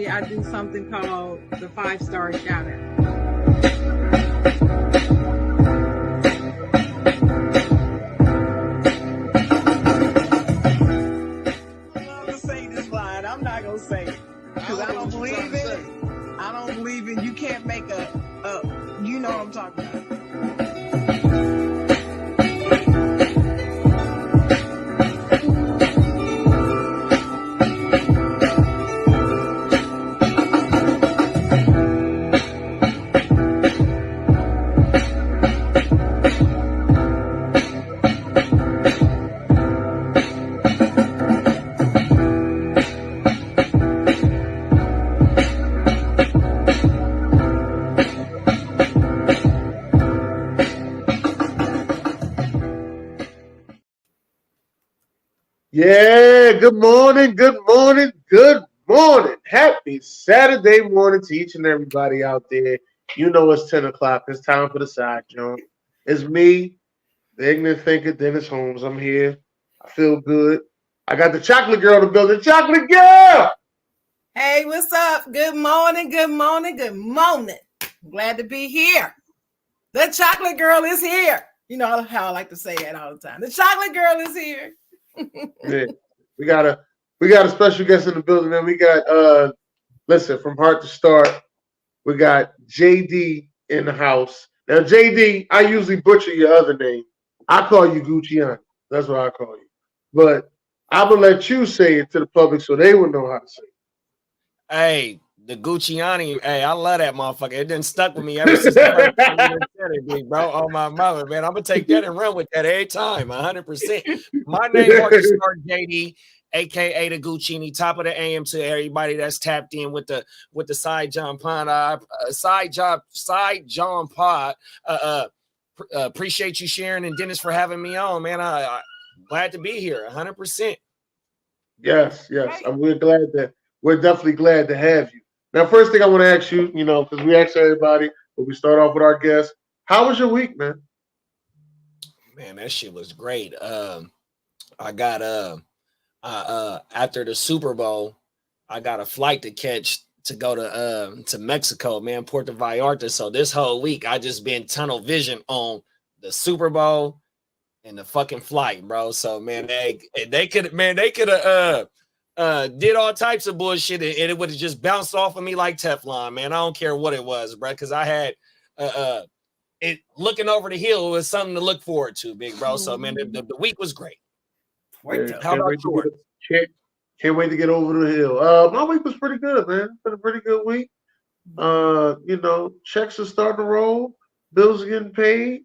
I do something called the 5-star shout out. I'm gonna say this line. I'm not gonna say it because I don't believe in it. I don't believe in you can't make a you know what I'm talking about. Yeah, good morning, good morning, good morning. Happy Saturday morning to each and everybody out there. You know it's 10 o'clock. It's time for the Side Jawn. It's me, the ignorant thinker, Dennis Holmes. I'm here. I feel good. I got the chocolate girl to build the chocolate girl. Hey, what's up? Good morning, good morning, good morning. Glad to be here. The chocolate girl is here. You know how I like to say that all the time. The chocolate girl is here. Yeah, we got a special guest in the building, and we got listen, from heart to start, we got JD in the house. Now, JD, I usually butcher your other name. I call you Gucciani. That's what I call you. But I'm gonna let you say it to the public so they will know how to say it. Hey, the Gucciani, hey, I love that motherfucker. It done stuck with me ever since the first time you said it, big bro. Oh my mother, man. I'm gonna take that and run with that every time, 100%. My name is JD, aka the Gucciani, top of the AM to everybody that's tapped in with the Side Jawn pod, Side Jawn pod. Appreciate you, Sharon and Dennis, for having me on, man. I glad to be here, 100%. Yes. We're definitely glad to have you. Now, first thing I want to ask you, because we ask everybody, but we start off with our guests. How was your week, man? Man, that shit was great. I got after the Super Bowl, I got a flight to catch to go to Mexico, man, Puerto Vallarta. So this whole week I just been tunnel vision on the Super Bowl and the fucking flight, bro. So man, they could have did all types of bullshit and it would have just bounced off of me like Teflon, man. I don't care what it was, bro, because I had it looking over the hill was something to look forward to, big bro. So man, the week was great. How about yours? Can't wait to get over the hill. My week was pretty good, man. It's been a pretty good week. Checks are starting to roll, bills are getting paid.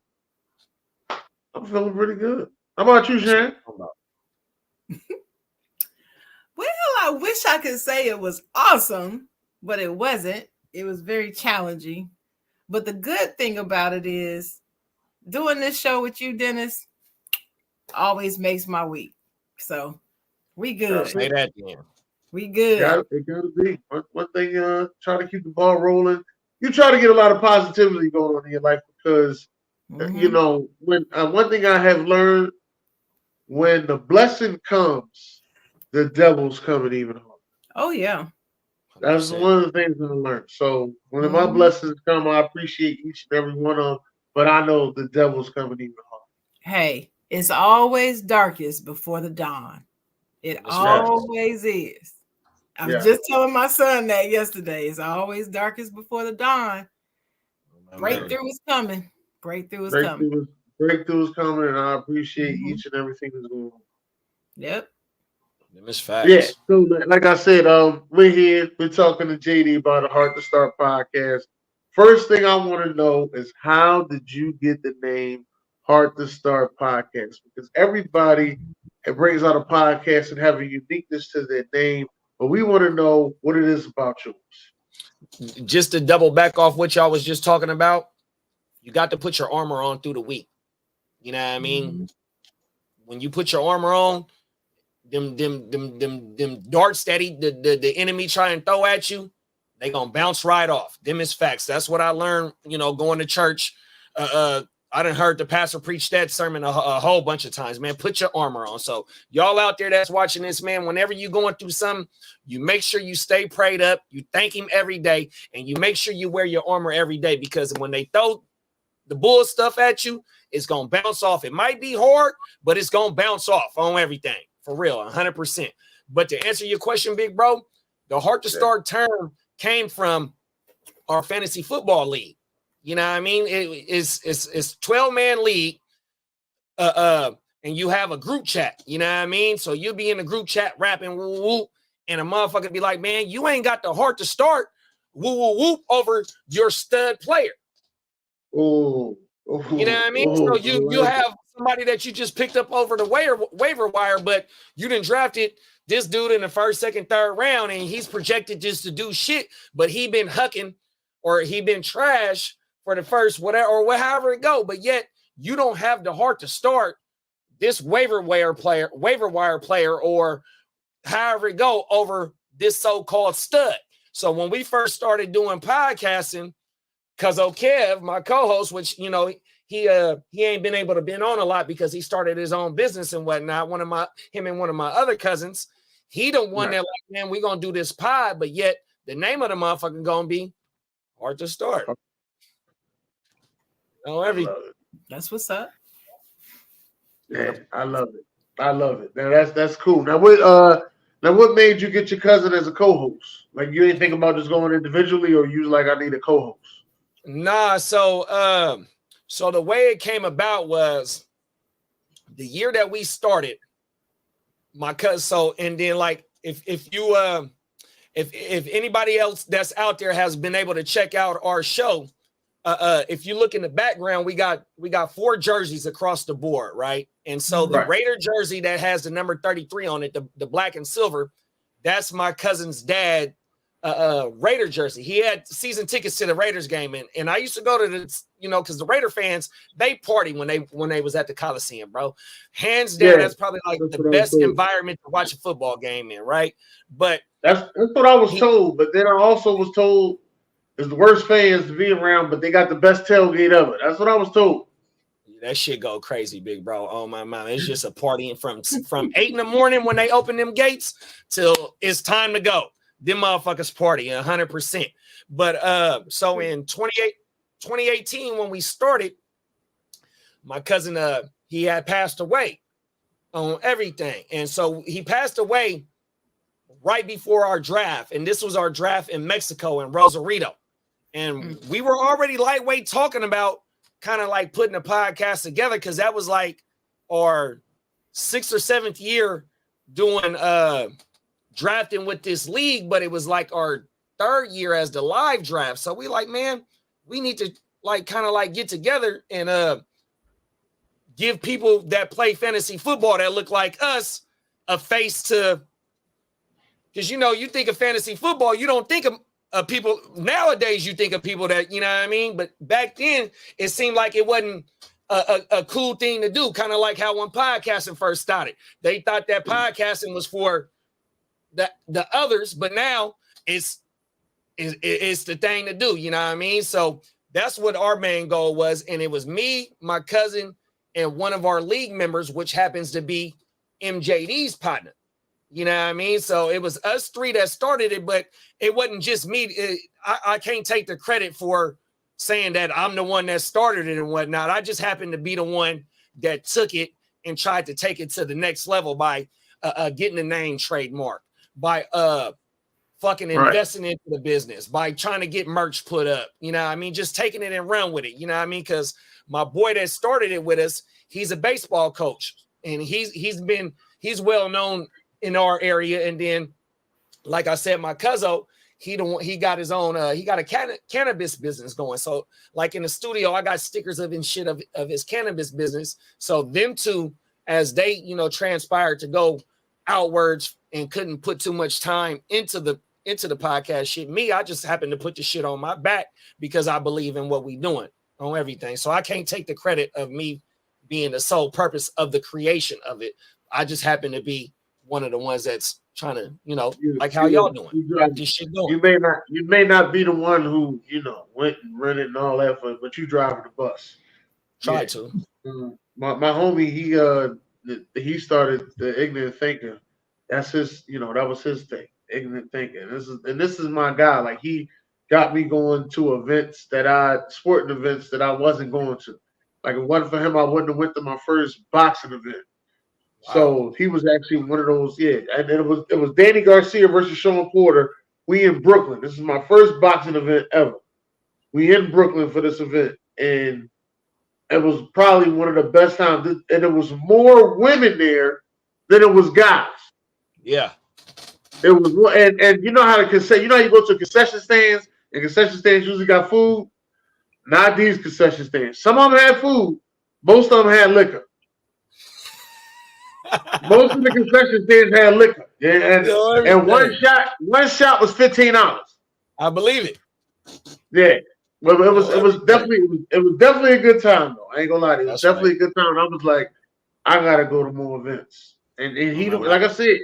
I'm feeling pretty good. How about you, Sharon? Well, I wish I could say it was awesome, but it wasn't. It was very challenging. But the good thing about it is doing this show with you, Dennis, always makes my week. So we good. Say that again. We good. It gotta be. One thing, try to keep the ball rolling. You try to get a lot of positivity going on in your life because, when one thing I have learned, when the blessing comes, the devil's coming even harder. Oh, yeah. That's 100%. One of the things I learned. So when my blessings come, I appreciate each and every one of them, but I know the devil's coming even harder. Hey, it's always darkest before the dawn. It always is. I was just telling my son that yesterday. It's always darkest before the dawn. Breakthrough is coming. Breakthrough is coming. Breakthrough is coming, and I appreciate each and everything that's going on. Yep. It's facts. Yeah. So, like I said, we're here. We're talking to JD about a Heart to Start podcast. First thing I want to know is how did you get the name Hard to Start podcast because everybody it brings out a podcast and have a uniqueness to their name, but we want to know what it is about yours. Just to double back off what y'all was just talking about, you got to put your armor on through the week. You know what I mean? Mm-hmm. When you put your armor on, them darts that the enemy try and throw at you, they gonna bounce right off. Them is facts. That's what I learned, going to church. I done heard the pastor preach that sermon a whole bunch of times, man. Put your armor on. So y'all out there that's watching this, man, whenever you going through something, you make sure you stay prayed up. You thank him every day, and you make sure you wear your armor every day, because when they throw the bull stuff at you, it's going to bounce off. It might be hard, but it's going to bounce off on everything. For real, 100%. But to answer your question, big bro, the Hard to Start term came from our fantasy football league. You know what I mean? It's 12-man league, and you have a group chat. You know what I mean? So you'll be in the group chat rapping woo woo, and a motherfucker be like, man, you ain't got the heart to start woo woo whoop over your stud player. Oh, you know what I mean? So you have somebody that you just picked up over the waiver wire, but you done drafted this dude in the first, second, third round, and he's projected just to do shit, but he been hucking or he been trash for the first whatever or however it go, but yet you don't have the heart to start this waiver wire player, or however it go over this so-called stud. So when we first started doing podcasting, because Kev, my co-host, which he ain't been able to been on a lot because he started his own business and whatnot. Him and one of my other cousins, he the one that like, man, we gonna do this pod, but yet the name of the motherfucker gonna be Hard to Start. That's what's up. Yeah, I love it. Now that's cool. Now what made you get your cousin as a co-host? Like you ain't think about just going individually, or you like I need a co-host? Nah, so the way it came about was the year that we started, my cousin. So and then like if anybody else that's out there has been able to check out our show, if you look in the background, we got 4 jerseys across the board, right? And so the Raider jersey that has the number 33 on it, the black and silver, that's my cousin's dad. Raider jersey. He had season tickets to the Raiders game, and I used to go to the, because the Raider fans, they party when they was at the Coliseum, bro. Hands down, that's probably like the best environment to watch a football game in, right? But that's what I was told. But then I also was told it's the worst fans to be around, but they got the best tailgate ever. That's what I was told. That shit go crazy, big bro. Oh my mind, it's just a partying from 8 in the morning when they open them gates till it's time to go. Them motherfuckers party 100%. But so in 2018, when we started, my cousin he had passed away on everything. And so he passed away right before our draft. And this was our draft in Mexico in Rosarito. And we were already lightweight talking about kind of like putting a podcast together, because that was like our 6th or 7th year doing drafting with this league, but it was like our 3rd year as the live draft. So we like, man, we need to like kind of like get together and give people that play fantasy football that look like us a face to, because you think of fantasy football, you don't think of people nowadays. You think of people that, you know what I mean? But back then it seemed like it wasn't a cool thing to do. Kind of like how when podcasting first started, they thought that podcasting was for the others, but now it's the thing to do, you know what I mean? So that's what our main goal was, and it was me, my cousin, and one of our league members, which happens to be MJD's partner, you know what I mean? So it was us 3 that started it, but it wasn't just me. I can't take the credit for saying that I'm the one that started it and whatnot. I just happened to be the one that took it and tried to take it to the next level by getting the name trademark, by fucking investing into the business, by trying to get merch put up, you know what I mean? Just taking it and run with it, you know what I mean? Because my boy that started it with us, he's a baseball coach, and he's well known in our area. And then, like I said, my cousin, he got his own he got a cannabis business going. So like in the studio, I got stickers of and shit of his cannabis business. So them two, as they transpired to go outwards and couldn't put too much time into the podcast shit. Me, I just happened to put the shit on my back because I believe in what we doing on everything. So I can't take the credit of me being the sole purpose of the creation of it. I just happen to be one of the ones that's trying to, like how y'all doing. This shit going. You may not be the one who, went and rented and all that, but you driving the bus. Try to. My homie, he started the ignorant thinker. That's his, that was his thing, ignorant thinking. This is my guy. Like he got me going to sporting events that I wasn't going to. Like if it wasn't for him, I wouldn't have went to my first boxing event. Wow. So he was actually one of those, And it was Danny Garcia versus Sean Porter. We in Brooklyn. This is my first boxing event ever. We in Brooklyn for this event, and it was probably one of the best times. And there was more women there than it was guys. Yeah. It was, and you know how you go to concession stands, and concession stands usually got food. Not these concession stands. Some of them had food. Most of them had liquor. Most of the concession stands had liquor. Yeah, and one shot was $15. I believe it. Yeah. Well, it was definitely a good time though. I ain't gonna lie to you. It was definitely a good time. I was like, I gotta go to more events. And he, like I said,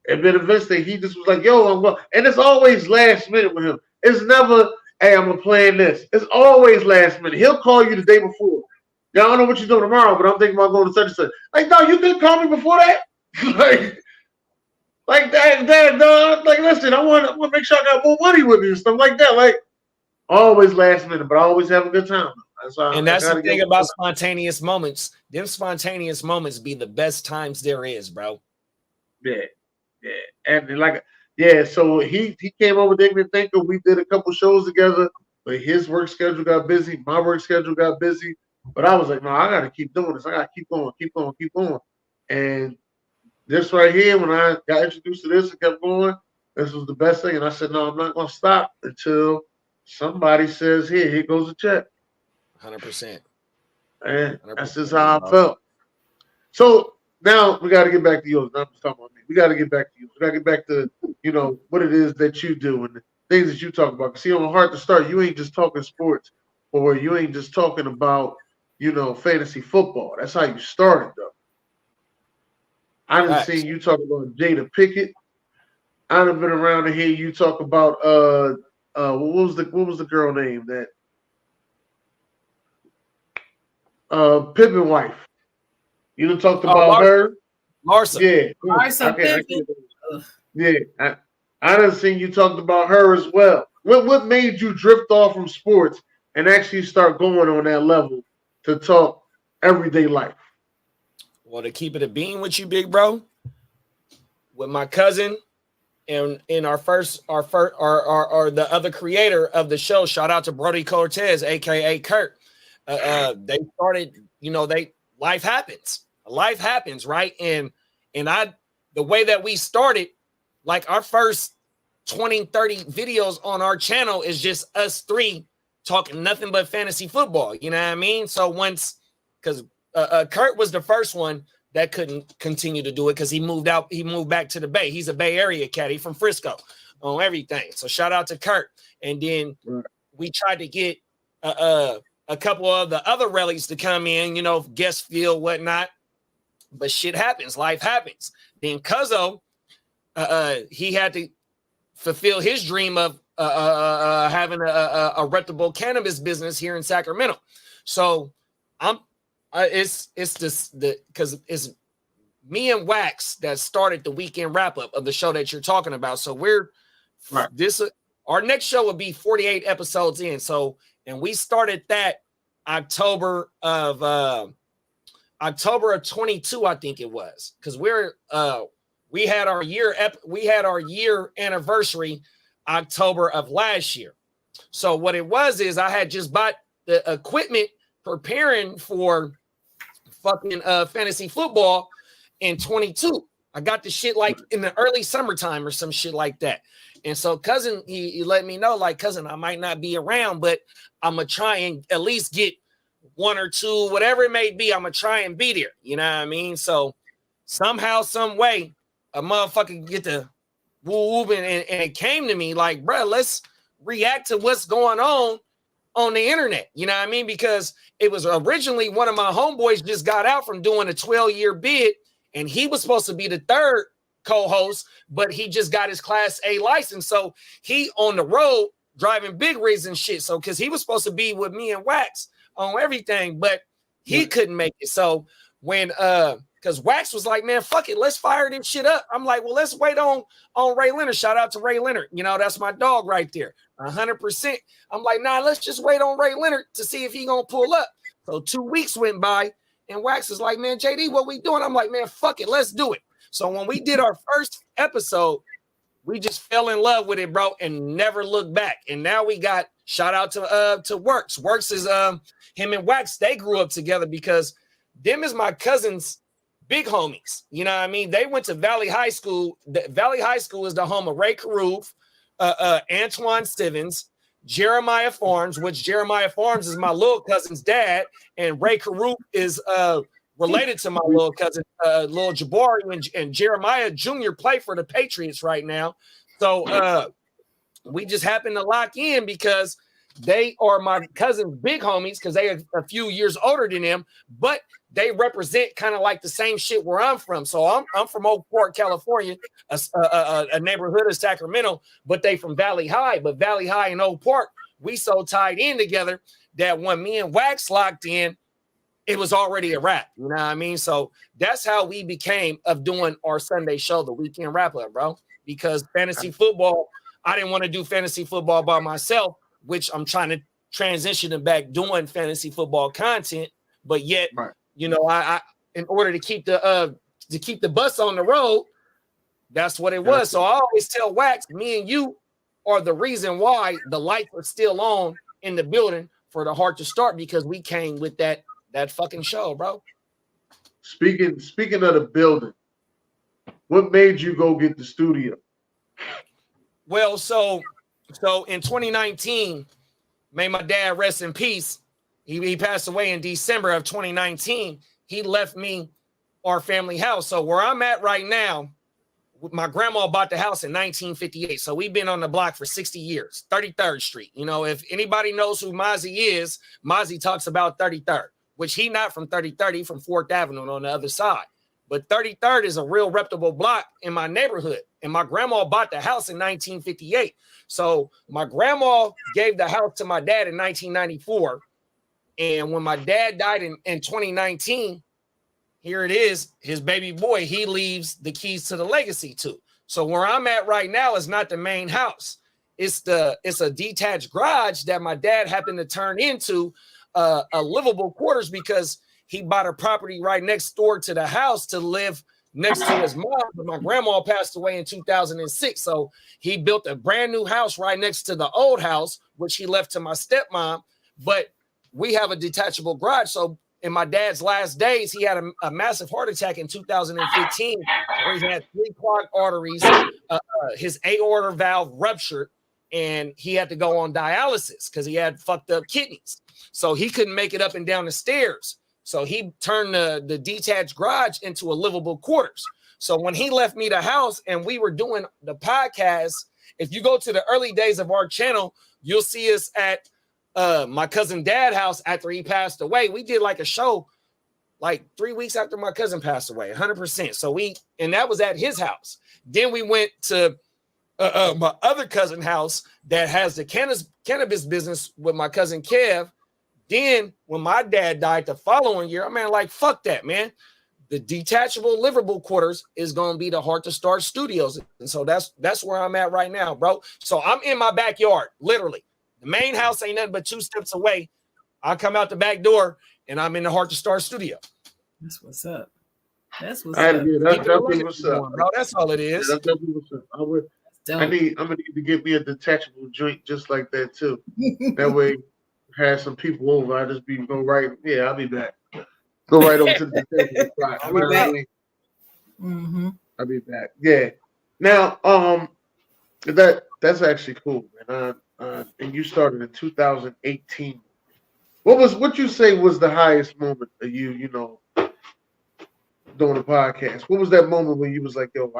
it been events that he just was like, yo, I'm going. And it's always last minute with him. It's never, hey, I'm gonna plan this. It's always last minute. He'll call you the day before. Yeah, I don't know what you're doing tomorrow, but I'm thinking about going to such and such. Like, no, you could call me before that. like that, dog. Like, listen, I want to make sure I got more money with me and stuff like that. Like, always last minute, but I always have a good time. That's the thing about spontaneous moments. Them spontaneous moments be the best times there is, bro. Yeah. And so he came over with Ignorant Thinker. We did a couple shows together, but his work schedule got busy. My work schedule got busy. But I was like, no, I got to keep doing this. I got to keep going. And this right here, when I got introduced to this and kept going, this was the best thing. And I said, no, I'm not going to stop until somebody says, here goes a check. 100%. And that's just how I felt. So now we got to get back to yours. I'm just talking about me. We got to get back to you. We got to get back to, what it is that you do and the things that you talk about. See, on Hard to Start, you ain't just talking sports, or you ain't just talking about, fantasy football. That's how you started, though. I done seen you talk about Jada Pickett. I done been around to hear you talk about what was the girl name that Pippen wife. You done talked about her. Larsa. Yeah. Larsa. Yeah. I done seen you talked about her as well. What made you drift off from sports and actually start going on that level to talk everyday life? Well, to keep it a bean with you, big bro, with my cousin and in our the other creator of the show, shout out to Brody Cortez, aka Kurt. They started, life happens, right? And the way that we started, like our first 20, 30 videos on our channel is just us three talking nothing but fantasy football. You know what I mean? So because Kurt was the first one that couldn't continue to do it because he moved back to the Bay. He's a Bay Area cat. He's from Frisco on everything. So shout out to Kurt. And then we tried to get a couple of the other rallies to come in, guest field, whatnot. But shit happens. Life happens. Then Cuzzo, he had to fulfill his dream of having a reputable cannabis business here in Sacramento. So it's because it's me and Wax that started the weekend wrap up of the show that you're talking about. So our next show will be 48 episodes in. So, and we started that October of 22, I think it was, because we had our year anniversary October of last year. So what it was is I had just bought the equipment preparing for fucking fantasy football in 22. I got the shit like in the early summertime or some shit like that. And so cousin, he let me know, like, cousin, I might not be around, but I'm going to try and at least get 1 or 2, whatever it may be. I'm going to try and be there. You know what I mean? So somehow, some way, a motherfucker get the woo and it came to me like, bro, let's react to what's going on the internet. You know what I mean? Because it was originally one of my homeboys just got out from doing a 12-year bid, and he was supposed to be the third co-host, but he just got his Class A license. So he on the road driving big rigs and shit. So because he was supposed to be with me and Wax on everything, but he couldn't make it. So when because Wax was like, man, fuck it, let's fire this shit up. I'm like, well, let's wait on Ray Leonard. Shout out to Ray Leonard. You know, that's my dog right there. 100%. I'm like, nah, let's just wait on Ray Leonard to see if he gonna pull up. So 2 weeks went by, and Wax is like, man, JD, what we doing? I'm like, man, fuck it, let's do it. So when we did our first episode, we just fell in love with it, bro, and never looked back. And now we got shout out to Works. Works is him and Wax, they grew up together because them is my cousins' big homies. You know what I mean? They went to Valley High School. Valley High School is the home of Ray Caruth, Antoine Stevens, Jeremiah Farms, which Jeremiah Farms is my little cousin's dad, and Ray Caruth is related to my little cousin, little Jabari, and Jeremiah Jr. play for the Patriots right now. So we just happen to lock in because they are my cousin's big homies because they are a few years older than them, but they represent kind of like the same shit where I'm from. So I'm from Oak Park, California, a neighborhood of Sacramento, but they from Valley High. But Valley High and Oak Park, we so tied in together that when me and Wax locked in, it was already a wrap. You know what I mean? So that's how we became of doing our Sunday show, the Weekend Wrap Up, bro. Because fantasy football, I didn't want to do fantasy football by myself, which I'm trying to transition and back doing fantasy football content. But yet, you know, I in order to keep the bus on the road, that's what it was. So I always tell Wax, me and you are the reason why the lights are still on in the building for the Heart to Start, because we came with that fucking show, bro. Speaking of the building, what made you go get the studio? Well, so in 2019, may my dad rest in peace. He passed away in December of 2019. He left me our family house. So where I'm at right now, my grandma bought the house in 1958. So we've been on the block for 60 years, 33rd Street. You know, if anybody knows who Mozzie is, Mozzie talks about 33rd, which he not from 33rd, he from 4th Avenue on the other side. But 33rd is a real reputable block in my neighborhood. And my grandma bought the house in 1958. So my grandma gave the house to my dad in 1994. And when my dad died in 2019, here it is, his baby boy, he leaves the keys to the legacy to. So where I'm at right now is not the main house. It's a detached garage that my dad happened to turn into a livable quarters because he bought a property right next door to the house to live next to his mom. But my grandma passed away in 2006. So he built a brand new house right next to the old house, which he left to my stepmom. But we have a detachable garage. So in my dad's last days, he had a massive heart attack in 2015 where he had 3 clogged arteries, his aorta valve ruptured, and he had to go on dialysis because he had fucked up kidneys. So he couldn't make it up and down the stairs. So he turned the detached garage into a livable quarters. So when he left me the house and we were doing the podcast, if you go to the early days of our channel, you'll see us at my cousin dad's house after he passed away. We did like a show like 3 weeks after my cousin passed away, 100%. So and that was at his house. Then we went to my other cousin house that has the cannabis business with my cousin Kev. Then when my dad died the following year, I mean, like, fuck that, man. The detachable livable quarters is going to be the Heart to Start Studios. And so that's where I'm at right now, bro. So I'm in my backyard, literally. The main house ain't nothing but 2 steps away. I come out the back door and I'm in the Heart to Start studio. That's what's up. That's what's up. up. That's definitely what's up, bro. That's all it is. That's definitely what's up. I'm gonna need to get me a detachable joint just like that too. That way, have some people over. I just go right. Yeah, I'll be back. Go right over to the detachable side. Mm-hmm. I'll be back. Yeah. Now, that's actually cool, man. And you started in 2018. What you say was the highest moment of doing the podcast? What was that moment when you was like, yo,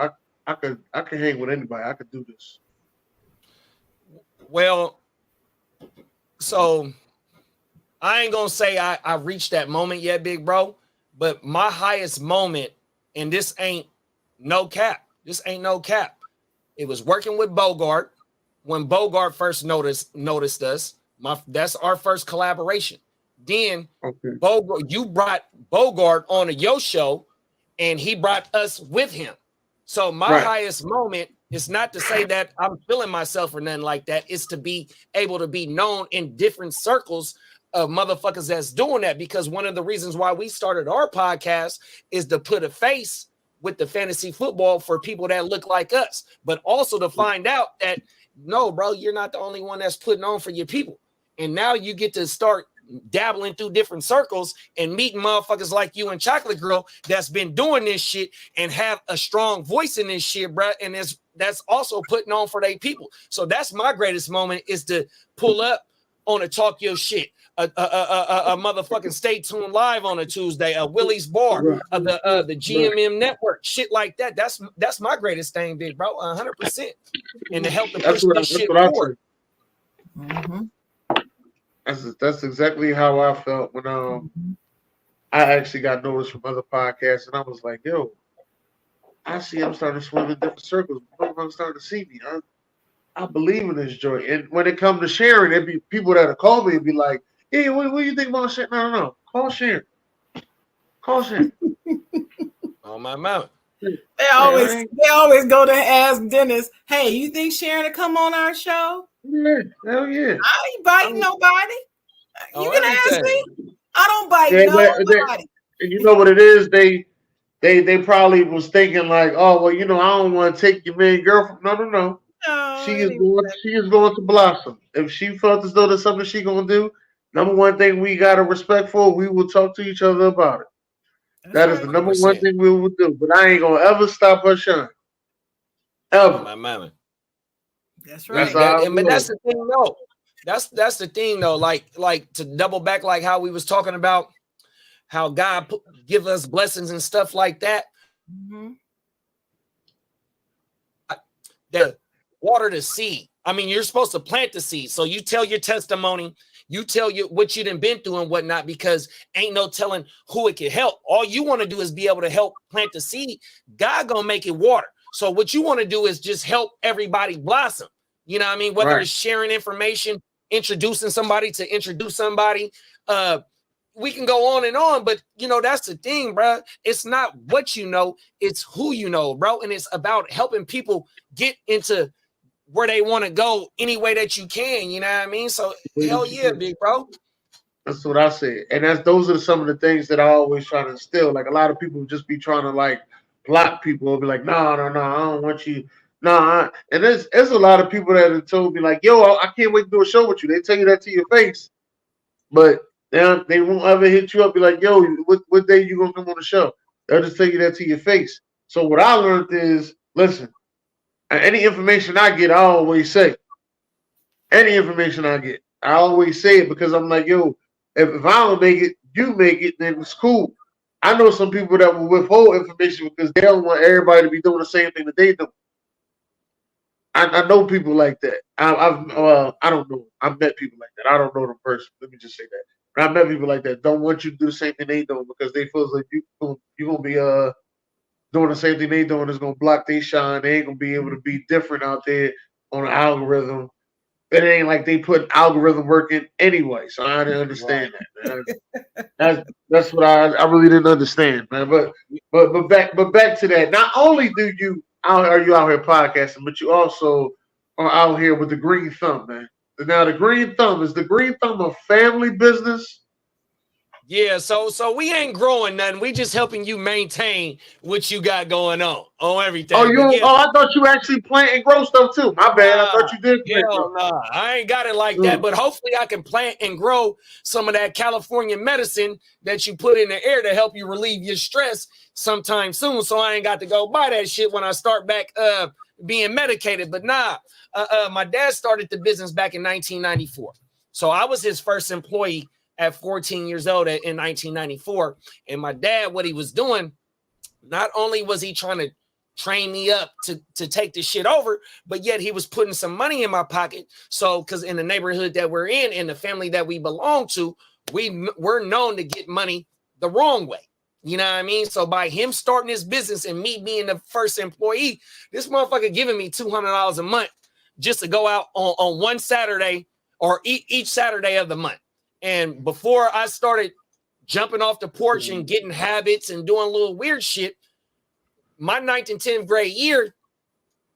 I could hang with anybody. I could do this. Well, so I ain't gonna say I reached that moment yet, big bro. But my highest moment, and this ain't no cap. This ain't no cap. It was working with Bogart when Bogart first noticed us. That's our first collaboration. Then Bogart, you brought Bogart on your show, and he brought us with him. So my highest moment is not to say that I'm feeling myself or nothing like that. It's to be able to be known in different circles of motherfuckers that's doing that. Because one of the reasons why we started our podcast is to put a face with the fantasy football for people that look like us, but also to find out that no, bro, you're not the only one that's putting on for your people. And now you get to start dabbling through different circles and meeting motherfuckers like you and Chocolate Girl that's been doing this shit and have a strong voice in this shit, bro. And that's also putting on for their people. So that's my greatest moment, is to pull up on a Talk Your Shit, a motherfucking Stay Tuned Live on a Tuesday, a Willie's Bar, the GMM Network, shit like that. That's my greatest thing, big bro, 100%. And to help to push this shit forward. That's exactly how I felt when I actually got noticed from other podcasts, and I was like, yo, I see I'm starting to swim in different circles. I'm starting to see me. I believe in this joint. And when it comes to sharing, it'd be people that'll call me and be like, hey, what do you think about shit? No. Call Sharon. On my mouth. They always go to ask Dennis, hey, you think Sharon to come on our show? Yeah, hell yeah. I ain't biting nobody. You can ask me. I don't bite nobody. And you know what it is? They probably was thinking like, oh well, I don't want to take your man girlfriend. No. She is going to blossom. If she felt as though there's something she gonna do, number one thing we gotta respect for, we will talk to each other about it. That is the number 100%. One thing we will do. But I ain't gonna ever stop her shine. Ever. My mama. That's right. But that's the thing, though. That's the thing, though. Like to double back, like how we was talking about how God give us blessings and stuff like that. Mm-hmm. The water the seed. I mean, you're supposed to plant the seed. So you tell your testimony, you tell what you done been through and whatnot, because ain't no telling who it can help. All you want to do is be able to help plant the seed. God gonna make it water. So what you want to do is just help everybody blossom. You know what I mean? Whether it's sharing information, introducing somebody to introduce somebody, we can go on, but that's the thing, bro. It's not what you know, it's who you know, bro. And it's about helping people get into where they want to go any way that you can. You know what I mean? So hell yeah, big bro. That's what I said. And those are some of the things that I always try to instill. Like a lot of people just be trying to like block people or be like, no, I don't want you. And there's a lot of people that have told me like, yo, I can't wait to do a show with you. They tell you that to your face, but they won't ever hit you up, be like, yo, what day you gonna come on the show? They'll just tell you that to your face. So what I learned is, listen, any information I get, I always say. Any information I get, I always say it, because I'm like, yo, if I don't make it, you make it, then it's cool. I know some people that will withhold information because they don't want everybody to be doing the same thing that they do. I know people like that. I don't know. I've met people like that. I don't know them personally. Let me just say that. But I met people like that. Don't want you to do the same thing they doing because they feel like you're gonna be doing the same thing they doing is gonna block their shine. They ain't gonna be able to be different out there on an algorithm. It ain't like they put algorithm work in anyway. So I didn't understand that, man. That's what I really didn't understand, man. But back to that. Not only are you out here podcasting, but you also are out here with the Green Thumb, man. Now the Green Thumb, is the Green Thumb a family business? Yeah, so we ain't growing nothing. We just helping you maintain what you got going on everything. Oh, But yeah, I thought you actually plant and grow stuff too. My bad. I nah, thought you did plant hell something. nah. I ain't got it like that. Mm. But hopefully I can plant and grow some of that California medicine that you put in the air to help you relieve your stress sometime soon. So I ain't got to go buy that shit when I start back being medicated. But nah, my dad started the business back in 1994. So I was his first employee at 14 years old in 1994. And my dad, what he was doing, not only was he trying to train me up to take this shit over, but yet he was putting some money in my pocket. So, because in the neighborhood that we're in the family that we belong to, we're known to get money the wrong way. You know what I mean? So by him starting his business and me being the first employee, this motherfucker giving me $200 a month just to go out on one Saturday or each Saturday of the month. And before I started jumping off the porch and getting habits and doing a little weird shit, my 9th and 10th grade year,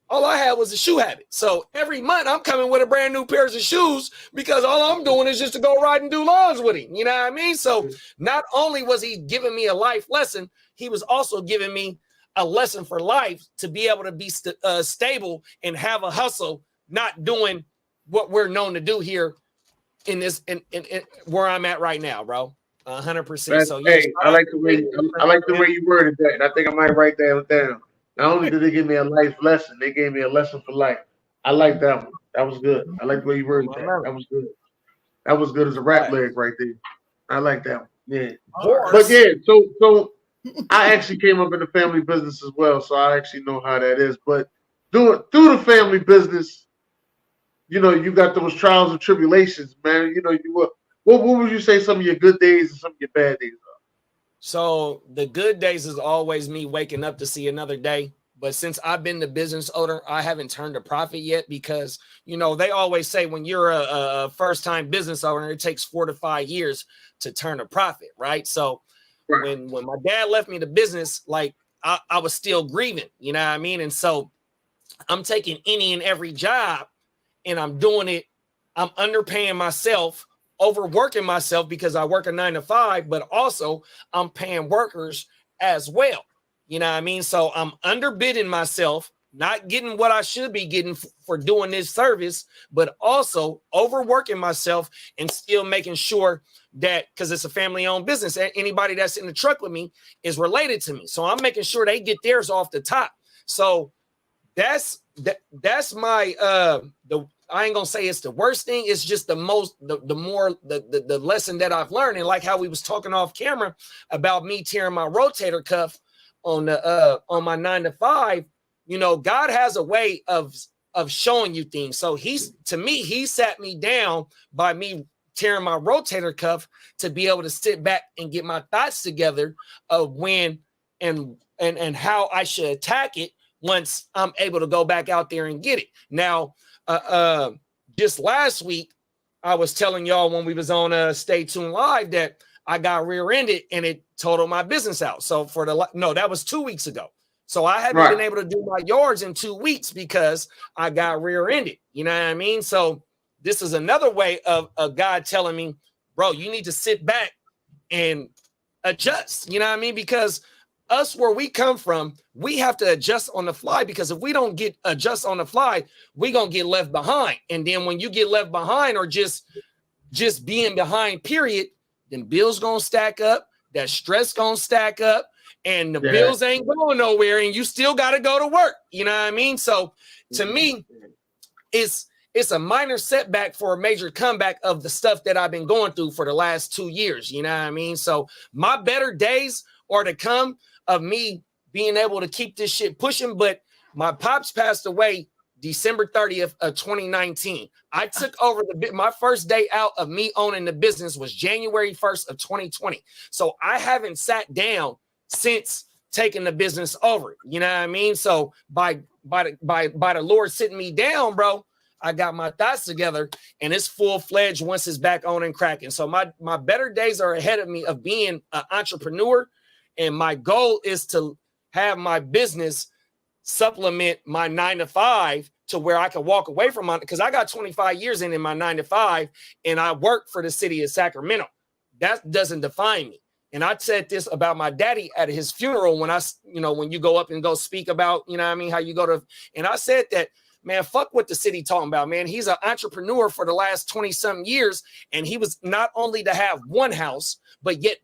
all I had was a shoe habit. So every month I'm coming with a brand new pair of shoes because all I'm doing is just to go ride and do lawns with him. You know what I mean? So not only was he giving me a life lesson, he was also giving me a lesson for life to be able to be stable and have a hustle, not doing what we're known to do here in this in where I'm at right now, bro. 100%. So yeah, hey, I like the way you worded that, and I think I might write that down. Not only did they give me a life lesson, they gave me a lesson for life. I like that one. That was good. I like the way you worded that. That was good. That was good as a rap lyric right there. I like that one. Yeah. But yeah, so I actually came up in the family business as well, so I actually know how that is. But through the family business, you got those trials and tribulations, man. What would you say some of your good days and some of your bad days are? So the good days is always me waking up to see another day. But since I've been the business owner, I haven't turned a profit yet because, they always say when you're a first-time business owner, it takes 4 to 5 years to turn a profit, right? So when my dad left me the business, like I was still grieving, you know what I mean? And so I'm taking any and every job and I'm doing it. I'm underpaying myself, overworking myself because I work a 9 to 5, but also I'm paying workers as well. You know what I mean? So I'm underbidding myself, not getting what I should be getting for doing this service, but also overworking myself and still making sure that, because it's a family owned business, anybody that's in the truck with me is related to me. So I'm making sure they get theirs off the top. So that's my I ain't gonna say it's the worst thing. It's just the lesson that I've learned. And like how we was talking off camera about me tearing my rotator cuff on my 9 to 5, God has a way of showing you things. So he sat me down by me tearing my rotator cuff to be able to sit back and get my thoughts together of when and how I should attack it once I'm able to go back out there and get it. Now, just last week, I was telling y'all when we was on Stay Tuned Live that I got rear-ended and it totaled my business out. So that was 2 weeks ago. So I haven't been able to do my yards in 2 weeks because I got rear-ended. You know what I mean? So this is another way of God telling me, bro, you need to sit back and adjust. You know what I mean? Because us where we come from, we have to adjust on the fly, because if we don't adjust on the fly, we're going to get left behind. And then when you get left behind or just being behind, period, then bills going to stack up, that stress going to stack up, and the bills ain't going nowhere, and you still got to go to work. You know what I mean? So to me, it's a minor setback for a major comeback of the stuff that I've been going through for the last 2 years. You know what I mean? So my better days are to come of me being able to keep this shit pushing. But my pops passed away December 30th of 2019. I took over my first day out of me owning the business was January 1st of 2020. So I haven't sat down since taking the business over. You know what I mean? So by the Lord sitting me down, bro, I got my thoughts together and it's full-fledged once it's back on and cracking. So my better days are ahead of me of being an entrepreneur. And my goal is to have my business supplement my 9 to 5 to where I can walk away from because I got 25 years in my 9 to 5 and I work for the city of Sacramento. that doesn't define me. And I said this about my daddy at his funeral when when you go up and go speak about, how you go to, and I said that, man, fuck what the city talking about, man. He's an entrepreneur for the last 20-something years, and he was not only to have one house, but yet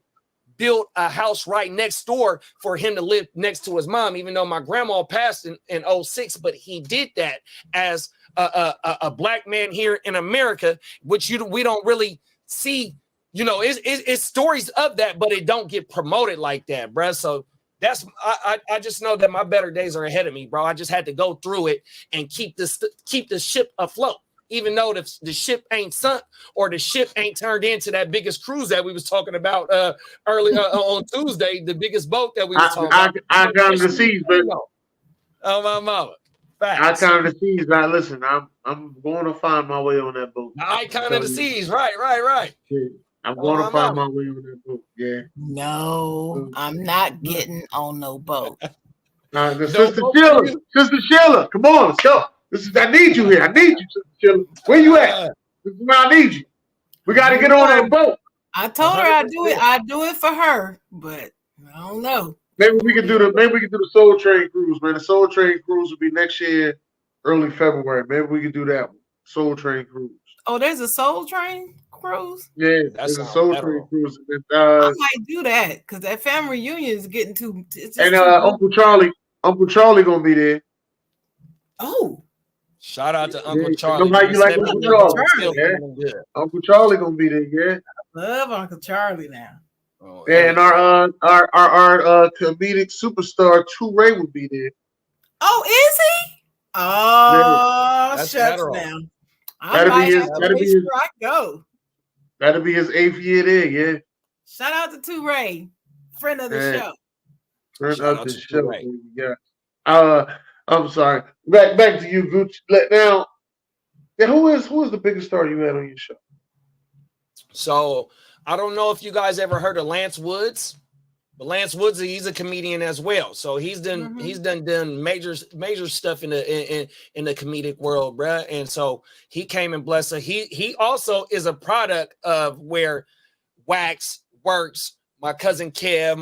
build a house right next door for him to live next to his mom, even though my grandma passed in 2006, but he did that as a black man here in America, which we don't really see. It's stories of that, but it don't get promoted like that, bro. So that's I just know that my better days are ahead of me, bro. I just had to go through it and keep the ship afloat, even though the ship ain't sunk or the ship ain't turned into that biggest cruise that we was talking about earlier on Tuesday, the biggest boat that we was talking about. I counted the seas, baby. Oh my mama. Facts. I counted the seas. Now listen, I'm going to find my way on that boat. The icon of the seas, right. Yeah. I'm going to find my way on that boat. Yeah. No, I'm not getting on no boat. Sister Sheila, come on, let's go. I need you here. I need you, Sister Sheila. Where you at? This is where I need you. We got to get on that boat. I told her I'd do it. I'd do it for her, but I don't know. Maybe we can do the Soul Train cruise, man. The Soul Train cruise will be next year, early February. Maybe we can do that one. Soul Train cruise. Oh, there's a Soul Train cruise? Yeah, there's a Soul Train cruise. I might do that because that family reunion is getting too. And Uncle Charlie gonna be there. Oh. Shout out to Uncle Charlie. How you like Uncle Charlie? Yeah. Uncle Charlie gonna be there, yeah. I love Uncle Charlie now. Oh, and our comedic superstar True Ray will be there. Oh, is he? Oh, shucks now. That'll be his 8th year there, yeah. Shout out to True Ray, friend of the show. Friend of the show, yeah. I'm sorry. Back to you, Gucci. Now, who is the biggest star you had on your show? So I don't know if you guys ever heard of Lance Woods, but Lance Woods, he's a comedian as well. So he's done major stuff in the comedic world, bruh. And so he came and blessed us. He also is a product of where Wax Works, my cousin Kev,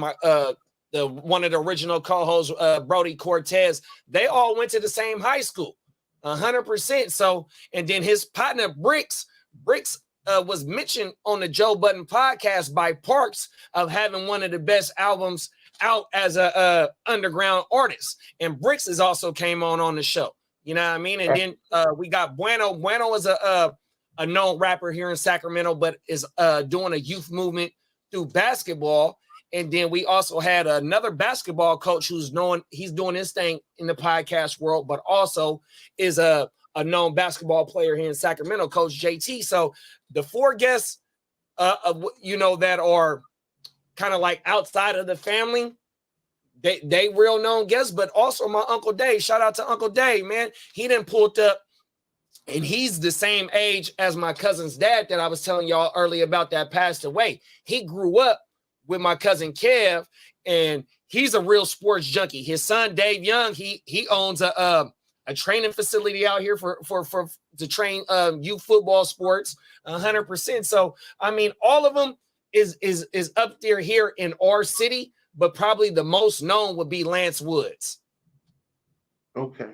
one of the original co-hosts, Brody Cortez, they all went to the same high school, 100%. So, and then his partner Bricks was mentioned on the Joe Budden podcast by Parks of having one of the best albums out as a underground artist. And Bricks has also came on the show. You know what I mean? And then we got Bueno. Bueno is a known rapper here in Sacramento, but is doing a youth movement through basketball. And then we also had another basketball coach he's doing his thing in the podcast world, but also is a known basketball player here in Sacramento, Coach JT. So the 4 guests, that are kind of like outside of the family, they real known guests, but also my Uncle Dave. Shout out to Uncle Dave, man. He done pulled up, and he's the same age as my cousin's dad that I was telling y'all earlier about that passed away. He grew up with my cousin Kev, and he's a real sports junkie. His son Dave Young, he owns a training facility out here for to train youth football sports, 100%. So I mean, all of them is up there here in our city, but probably the most known would be Lance Woods. Okay,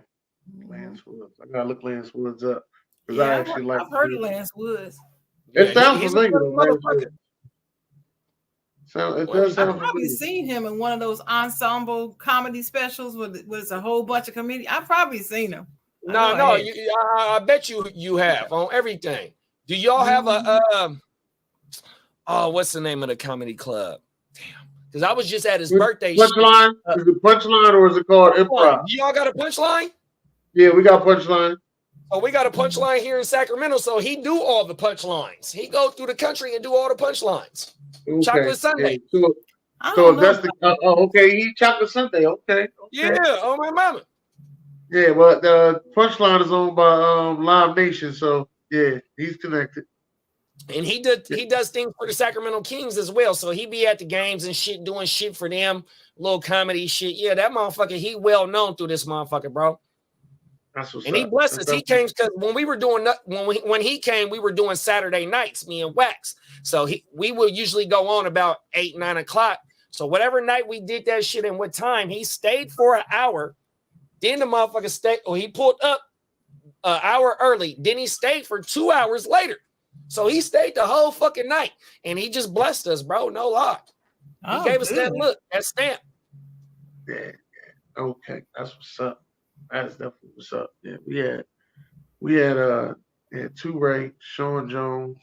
Lance Woods. I gotta look Lance Woods up because I've heard of Lance Woods. It sounds familiar. So it does I've probably seen him in one of those ensemble comedy specials with a whole bunch of comedians. I've probably seen him. I bet you have on everything. Do y'all have what's the name of the comedy club? Damn, because I was just at his birthday. Punchline? Is it Punchline or is it called Improv? Y'all got a Punchline? Yeah, we got Punchline. Oh, we got a Punchline here in Sacramento, so he do all the punchlines. He go through the country and do all the punchlines. Okay. Chocolate Sunday. Yeah. So that's okay. He Chocolate Sunday. Okay. Yeah. Oh my mama. Yeah. Well, the Punchline is owned by Live Nation, so yeah, he's connected. And he does things for the Sacramento Kings as well. So he be at the games and shit, doing shit for them, little comedy shit. Yeah, that motherfucker. He well known through this motherfucker, bro. That's what's And he up. blessed That's us. He came because when we were doing when he came, we were doing Saturday nights, me and Wax. So we would usually go on about 8, 9 o'clock. So whatever night we did that shit and what time, he stayed for an hour. Then the motherfucker stayed, or he pulled up an hour early. Then he stayed for 2 hours later. So he stayed the whole fucking night. And he just blessed us, bro. No lie. He Oh, gave us that good. look, that stamp. Yeah. Okay. That's what's up. That's definitely what's up. Yeah. We had 2Ray, Sean Jones.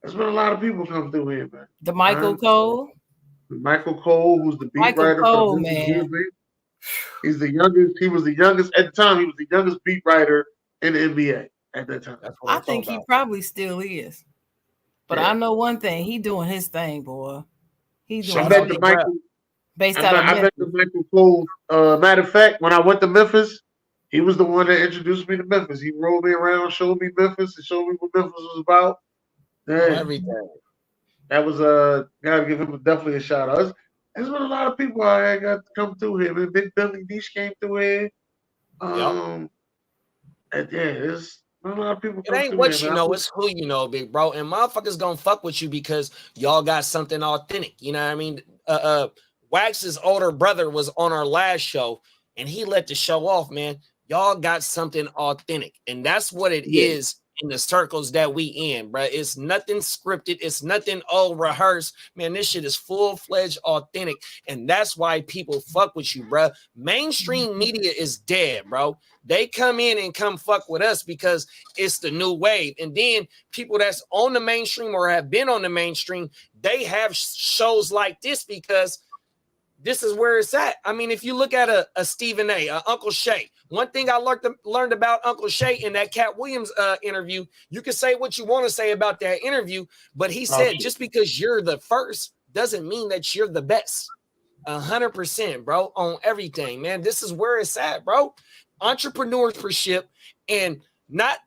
There's been a lot of people come through here, man. The Michael Cole. Michael Cole, who's the beat Michael writer Cole, for the Memphis man. Grizzlies. He's the youngest. He was the youngest at the time. He was the youngest beat writer in the NBA at that time. That's what I I'm think talking he about. probably still is. But Yeah. I know one thing, he doing his thing, boy. He's Shout doing I out bet to the Brad. Michael. based out of I bet Memphis. the Michael Cole. Matter of fact, when I went to Memphis, he was the one that introduced me to Memphis. He rolled me around, showed me Memphis, and showed me what Memphis was about. Yeah, Everything. that was gotta give him definitely a shout out. There's been a lot of people I got to come through here. Man, Big Billy Deesh came through here. Yep. And yeah, there's been a lot of people It come ain't through what here, you man. know, it's who you know, big bro. And motherfuckers gonna fuck with you because y'all got something authentic. You know what I mean? Wax's older brother was on our last show and he let the show off, man. Y'all got something authentic. And that's what it Yeah. is in the circles that we in, bro. It's nothing scripted. It's nothing rehearsed. Man, this shit is full-fledged authentic. And that's why people fuck with you, bro. Mainstream media is dead, bro. They come in and come fuck with us because it's the new wave. And then people that's on the mainstream or have been on the mainstream, they have shows like this because this is where it's at. I mean, if you look at a Stephen A, Uncle Shay, one thing I learned about Uncle Shay in that Cat Williams interview, you can say what you want to say about that interview, but he said just because you're the first doesn't mean that you're the best. 100%, bro, on everything, man. This is where it's at, bro. Entrepreneurship and not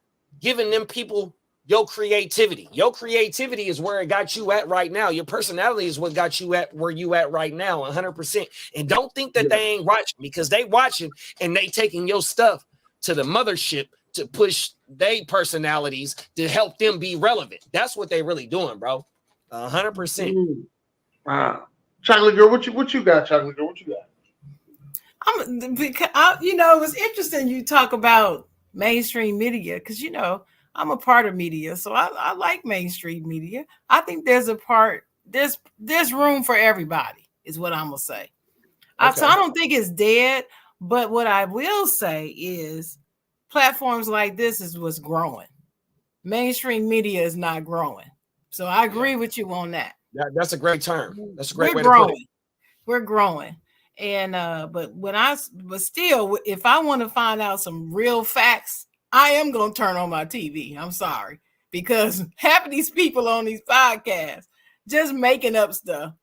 giving them people your creativity. Your creativity is where it got you at right now. Your personality is what got you at where you at right now, 100%. And don't think that they ain't watching because they watching and they taking your stuff to the mothership to push their personalities to help them be relevant. That's what they really doing, bro. 100%. Wow. Chocolate Girl, what you got, Chocolate Girl? What you got? It was interesting you talk about mainstream media because I'm a part of media, so I like mainstream media. I think there's room for everybody, is what I'm gonna say. Okay. So I don't think it's dead, but what I will say is platforms like this is what's growing. Mainstream media is not growing. So I agree with you on that. That's a great term. That's a great We're way growing. to put it. We're growing. And but still, if I want to find out some real facts, I am gonna turn on my TV. I'm sorry, because half of these people on these podcasts just making up stuff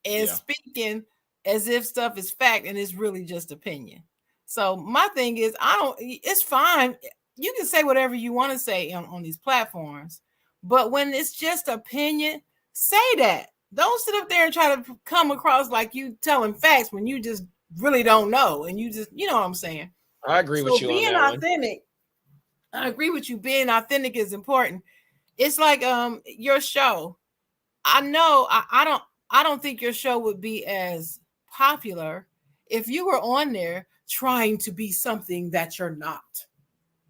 and speaking as if stuff is fact and it's really just opinion. So my thing is, it's fine. You can say whatever you want to say on these platforms, but when it's just opinion, say that. Don't sit up there and try to come across like you telling facts when you just really don't know. And you know what I'm saying? I agree with you on that. Being authentic, I agree with you. Being authentic is important. It's like your show. I know I don't think your show would be as popular if you were on there trying to be something that you're not.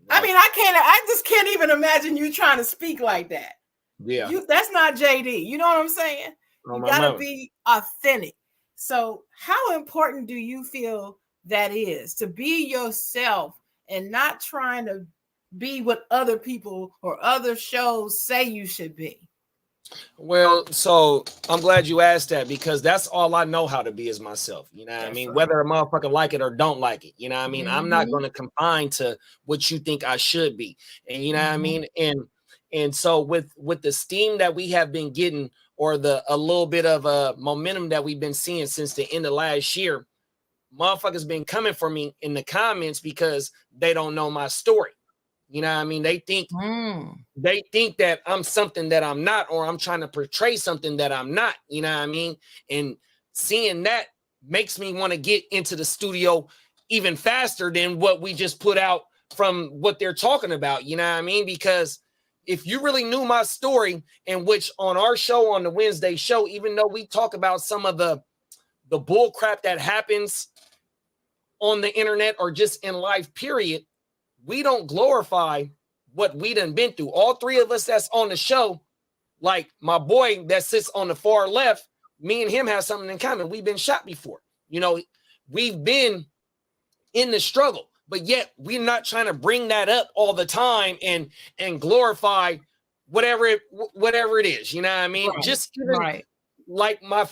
Right. I mean, I just can't even imagine you trying to speak like that. Yeah. That's not JD. You know what I'm saying? You gotta be authentic. So how important do you feel that is to be yourself and not trying to be what other people or other shows say you should be? Well, so I'm glad you asked that because that's all I know how to be is myself. You know what I mean? Right. Whether a motherfucker like it or don't like it. You know what I mean? I'm not going to confine to what you think I should be. And you know what I mean? And so with the steam that we have been getting or a little bit of momentum that we've been seeing since the end of last year, motherfuckers been coming for me in the comments because they don't know my story. You know what I mean? They think that I'm something that I'm not, or I'm trying to portray something that I'm not. You know what I mean? And seeing that makes me want to get into the studio even faster than what we just put out from what they're talking about. You know what I mean? Because if you really knew my story, in which on our show, on the Wednesday show, even though we talk about some of the bull crap that happens on the internet or just in life, period, we don't glorify what we done been through. All three of us that's on the show, like my boy that sits on the far left, me and him have something in common. We've been shot before. You know, we've been in the struggle, but yet we're not trying to bring that up all the time and glorify whatever it is. You know what I mean? Right. Just even like my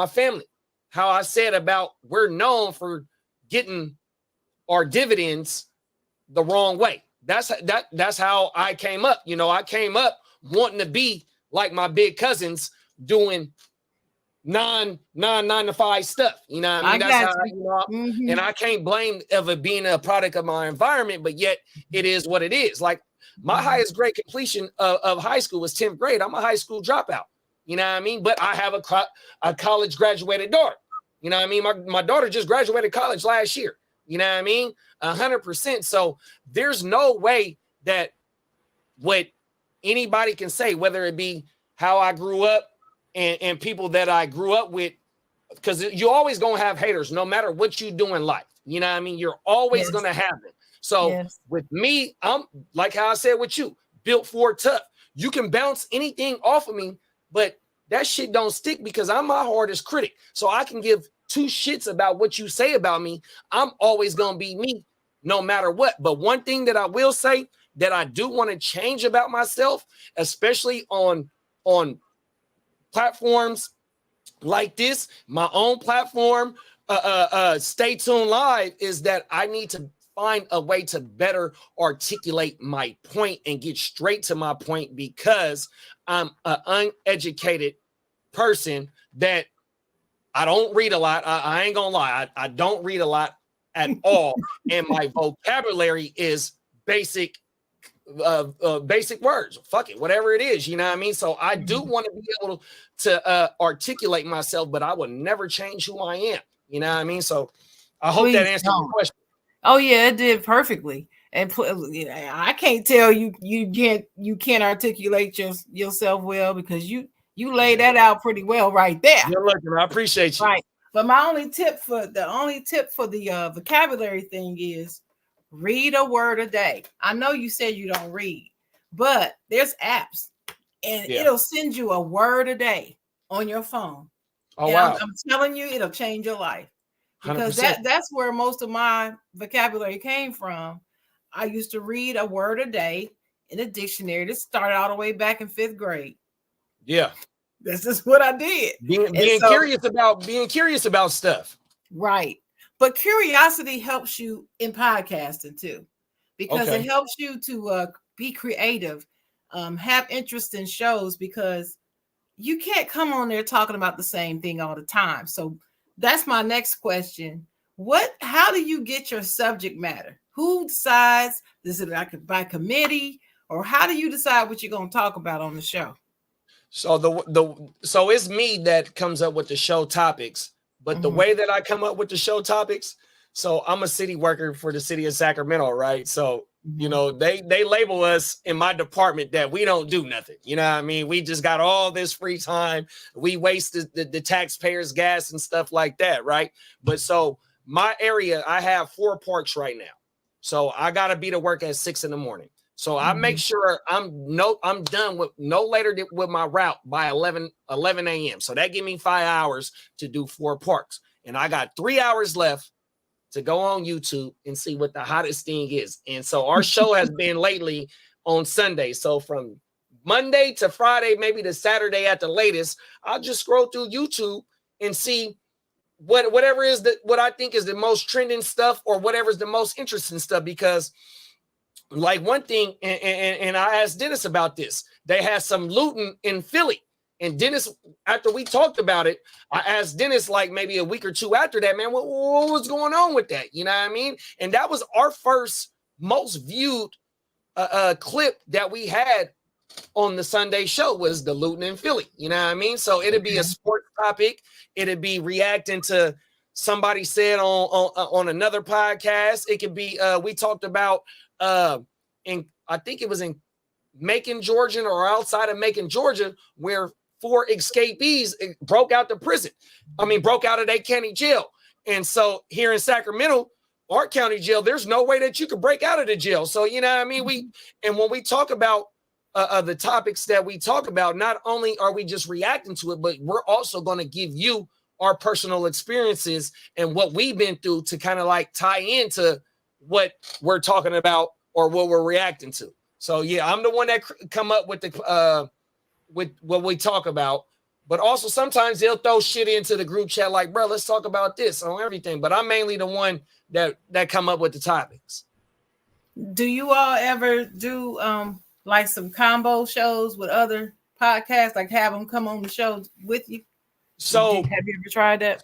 family, how I said about we're known for getting our dividends the wrong way. That's how I came up. You know, I came up wanting to be like my big cousins doing non 9 to 5 stuff. You know what I mean? That's how you know, and I can't blame of it being a product of my environment, but yet it is what it is. Like my highest grade completion of high school was 10th grade. I'm a high school dropout. You know what I mean? But I have a college graduated daughter. You know what I mean? My daughter just graduated college last year. You know what I mean? 100%. So there's no way that what anybody can say, whether it be how I grew up and people that I grew up with, because you're always going to have haters no matter what you do in life. You know what I mean? You're always going to have it. So with me, I'm like how I said with you, built for tough. You can bounce anything off of me, but that shit don't stick because I'm my hardest critic. So I can give two shits about what you say about me. I'm always going to be me no matter what. But one thing that I will say that I do want to change about myself, especially on platforms like this, my own platform, Stay Tuned Live, is that I need to find a way to better articulate my point and get straight to my point, because I'm an uneducated person that I don't read a lot. I ain't gonna lie. I don't read a lot at all. And my vocabulary is basic words. Fuck it, whatever it is, you know what I mean? So I do want to be able to articulate myself, but I will never change who I am. You know what I mean? So I hope that answered your question. Oh yeah, it did perfectly. And I can't tell you can't articulate yourself well, because you laid that out pretty well right there. You're looking. I appreciate you. Right. But my only tip for the vocabulary thing is read a word a day. I know you said you don't read, but there's apps and it'll send you a word a day on your phone. Oh, wow. I'm telling you, it'll change your life, because 100%. that's where most of my vocabulary came from. I used to read a word a day in a dictionary. This started all the way back in 5th grade. Yeah. This is what I did. Being curious about stuff. Right. But curiosity helps you in podcasting too, because it helps you to be creative, have interest in shows, because you can't come on there talking about the same thing all the time. So that's my next question. How do you get your subject matter? Who decides? Is it like by committee, or how do you decide what you're going to talk about on the show? So so it's me that comes up with the show topics, but the way that I come up with the show topics, so I'm a city worker for the city of Sacramento, right? So you know, they label us in my department that we don't do nothing. You know what I mean? We just got all this free time. We waste the taxpayers' gas and stuff like that, right? But so my area, I have 4 parks right now. So I got to be to work at 6 a.m. So I make sure I'm done with no later with my route by 11 a.m. So that give me 5 hours to do 4 parks. And I got 3 hours left to go on YouTube and see what the hottest thing is. And so our show has been lately on Sunday. So from Monday to Friday, maybe to Saturday at the latest, I'll just scroll through YouTube and see whatever is what I think is the most trending stuff, or whatever is the most interesting stuff. Because like one thing, and I asked Dennis about this, they had some looting in Philly. And Dennis, after we talked about it, I asked Dennis like maybe a week or 2 after that, man, what was going on with that? You know what I mean? And that was our first most viewed clip that we had on the Sunday show, was the looting in Philly. You know what I mean? So it'd be a sports topic. It'd be reacting to somebody said on another podcast. It could be we talked about in I think it was in Macon, Georgia, or outside of Macon, Georgia, where 4 escapees broke out of their county jail. And so here in Sacramento, our county jail, there's no way that you could break out of the jail. So, you know what I mean? And when we talk about the topics that we talk about, not only are we just reacting to it, but we're also going to give you our personal experiences and what we've been through to kind of like tie into what we're talking about or what we're reacting to. So, yeah, I'm the one that come up with with what we talk about. But also sometimes they'll throw shit into the group chat like, bro, let's talk about this on everything. But I'm mainly the one that come up with the topics. Do you all ever do like some combo shows with other podcasts, like have them come on the show with you? So have you ever tried that?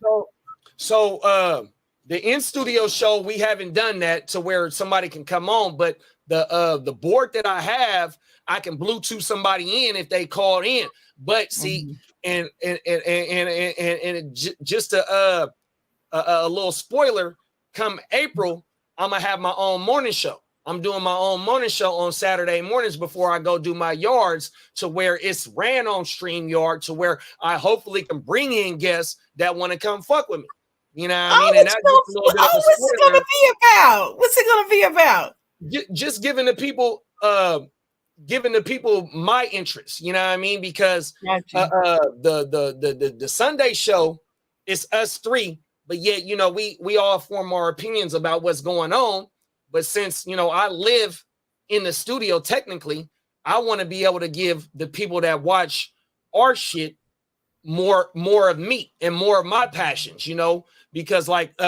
So the in-studio show, we haven't done that to where somebody can come on, but the board that I have, I can Bluetooth somebody in if they called in. But see, and just a little spoiler, come April, I'm gonna have my own morning show. I'm doing my own morning show on Saturday mornings before I go do my yards, to where it's ran on StreamYard, to where I hopefully can bring in guests that want to come fuck with me. You know what I mean? And that's just a little bit of a what's it gonna be about? What's it gonna be about? Just giving the people my interest, you know what I mean? Because the Sunday show is us 3, but yet, you know, we all form our opinions about what's going on. But since, you know, I live in the studio, technically, I want to be able to give the people that watch our shit more of me and more of my passions, you know, because like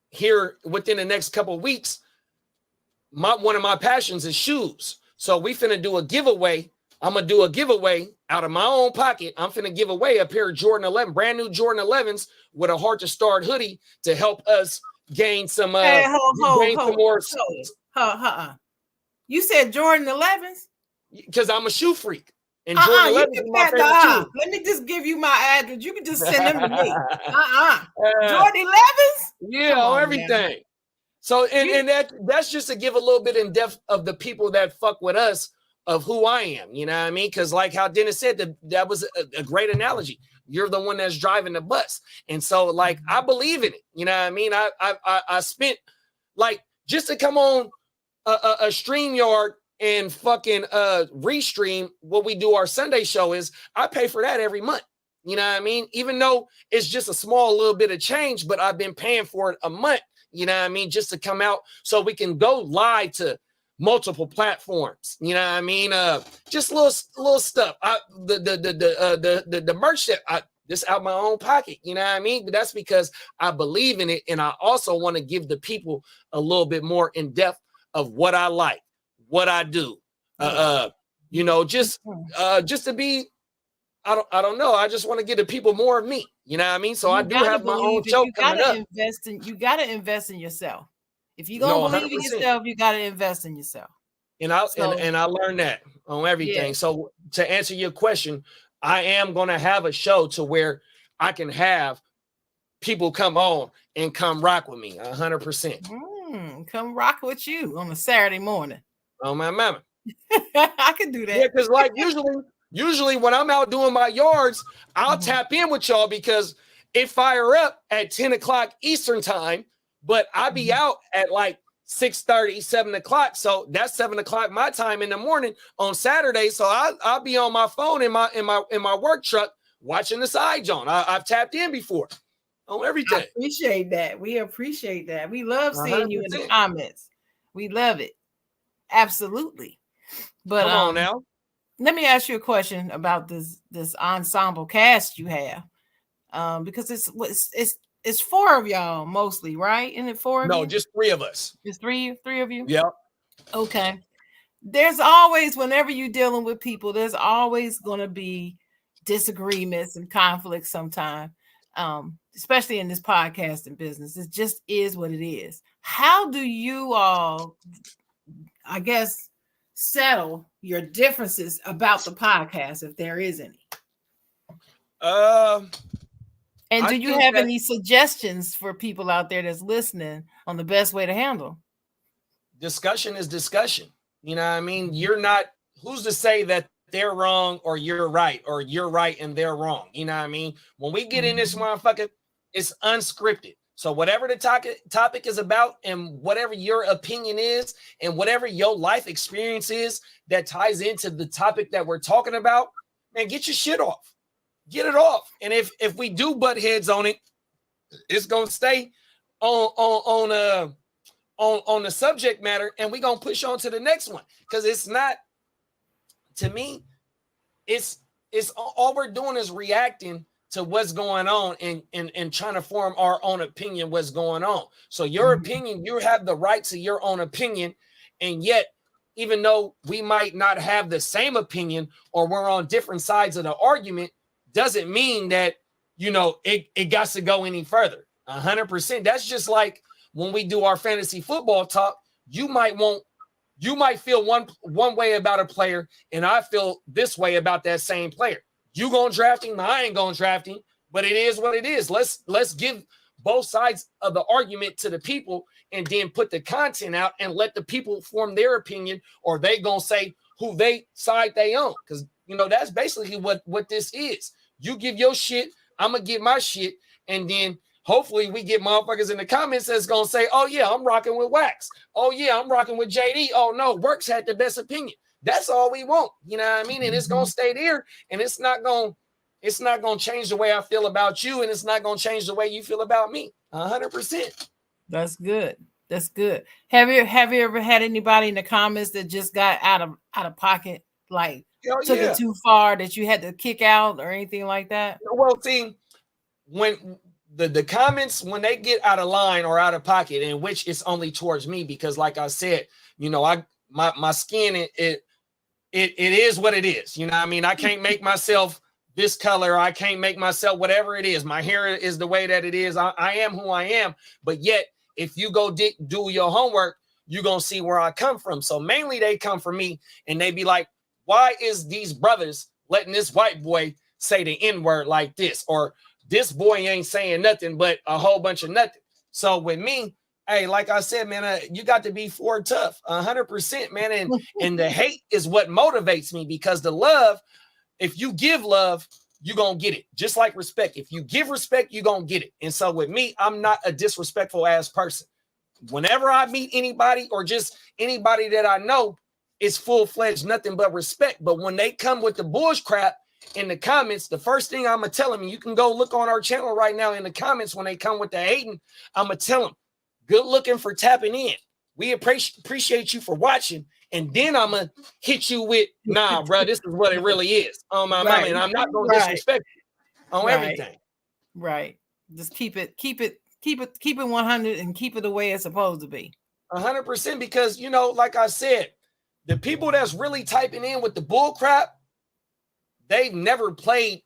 here within the next couple of weeks, one of my passions is shoes. So we finna do a giveaway. I'm gonna do a giveaway out of my own pocket. I'm finna give away a pair of Jordan 11, brand new Jordan 11s with a Heart to Start hoodie to help us gain some more. You said Jordan 11s? Because I'm a shoe freak. And Jordan 11s is my favorite shoe. Let me just give you my address. You can just send them to me. Jordan 11s? Yeah, on everything. Man. So and that's just to give a little bit in depth of the people that fuck with us, of who I am, you know what I mean? Because like how Dennis said, that was a great analogy. You're the one that's driving the bus. And so like I believe in it, you know what I mean? I spent like just to come on a StreamYard and fucking restream what we do our Sunday show is I pay for that every month. You know what I mean? Even though it's just a small little bit of change, but I've been paying for it a month. You know what I mean? Just to come out so we can go live to multiple platforms. You know what I mean? Just little stuff. The merch that this out my own pocket. You know what I mean? But that's because I believe in it, and I also want to give the people a little bit more in depth of what I like, what I do. You know, just to be. I don't know. I just want to give the people more of me. You know what I mean? So I do have my own show coming up. You got to invest in yourself. If you're going to believe in yourself, you got to invest in yourself. And I learned that on everything. Yeah. So to answer your question, I am going to have a show to where I can have people come on and come rock with me 100%. Come rock with you on a Saturday morning. Oh, my mama. I can do that. Yeah, because like usually when I'm out doing my yards, I'll tap in with y'all because it fire up at 10 o'clock Eastern time, but I be out at like 6:30, 7 o'clock. So that's 7 o'clock my time in the morning on Saturday. So I'll be on my phone in my work truck watching the Side Jawn. I've tapped in before on everything. I appreciate that. We appreciate that. We love seeing 100%. You in the comments. We love it. Absolutely. But come on now. Let me ask you a question about this ensemble cast you have, because it's 4 of y'all mostly, right? Isn't it 4 of you? No, just 3 of us. Just three of you? Yeah. Okay. There's always, whenever you're dealing with people, there's always going to be disagreements and conflicts sometimes, especially in this podcasting business. It just is what it is. How do you all, I guess, settle your differences about the podcast, if there is any? And I do you think have that any suggestions for people out there that's listening on the best way to handle? discussion is discussion. You know what I mean? You're not, who's to say that they're wrong or you're right and they're wrong. You know what I mean? When we get in this Mhm. motherfucker, it's unscripted. So whatever the topic is about and whatever your opinion is and whatever your life experience is that ties into the topic that we're talking about, man, get your shit off. Get it off. And if we do butt heads on it, it's gonna stay on the subject matter, and we're gonna push on to the next one. Because it's not, to me, it's all we're doing is reacting to what's going on and trying to form our own opinion what's going on. So your opinion, you have the right to your own opinion, and yet even though we might not have the same opinion or we're on different sides of the argument, doesn't mean that it got to go any further. 100%. That's just like when we do our fantasy football talk. You might feel one way about a player, and I feel this way about that same player. You gonna draft him, I ain't gonna draft him, but it is what it is. Let's give both sides of the argument to the people, and then put the content out and let the people form their opinion, or they gonna say who they side they own. Because that's basically what this is. You give your shit, I'm gonna give my shit, and then hopefully we get motherfuckers in the comments that's gonna say, oh yeah, I'm rocking with Wax. Oh yeah, I'm rocking with JD. Oh no, Works had the best opinion. That's all we want. You know what I mean? And it's gonna stay there, and it's not gonna change the way I feel about you, and it's not gonna change the way you feel about me. 100%. That's good. That's good. Have you ever had anybody in the comments that just got out of pocket, like took it too far that you had to kick out or anything like that? Well, see, when the comments, when they get out of line or out of pocket, in which it's only towards me, because like I said, my skin, it is what it is. You know what I mean? I can't make myself this color. I can't make myself whatever it is. My hair is the way that it is. I am who I am. But yet, if you go do your homework, you're going to see where I come from. So mainly they come from me, and they be like, why is these brothers letting this white boy say the N-word like this? Or this boy ain't saying nothing but a whole bunch of nothing. So with me, hey, like I said, man, you got to be for tough, 100%, man. And the hate is what motivates me, because the love, if you give love, you're going to get it. Just like respect. If you give respect, you're going to get it. And so with me, I'm not a disrespectful ass person. Whenever I meet anybody or just anybody that I know, it's full-fledged, nothing but respect. But when they come with the bullsh crap in the comments, the first thing I'm going to tell them, and you can go look on our channel right now in the comments, when they come with the hating, I'm going to tell them, good looking for tapping in. We appreciate you for watching. And then I'm going to hit you with, nah, bro, this is what it really is. On my mama. And I'm not going to disrespect you on everything. Right. Just keep it 100 and keep it the way it's supposed to be. 100%, because, like I said, the people that's really typing in with the bull crap, they've never played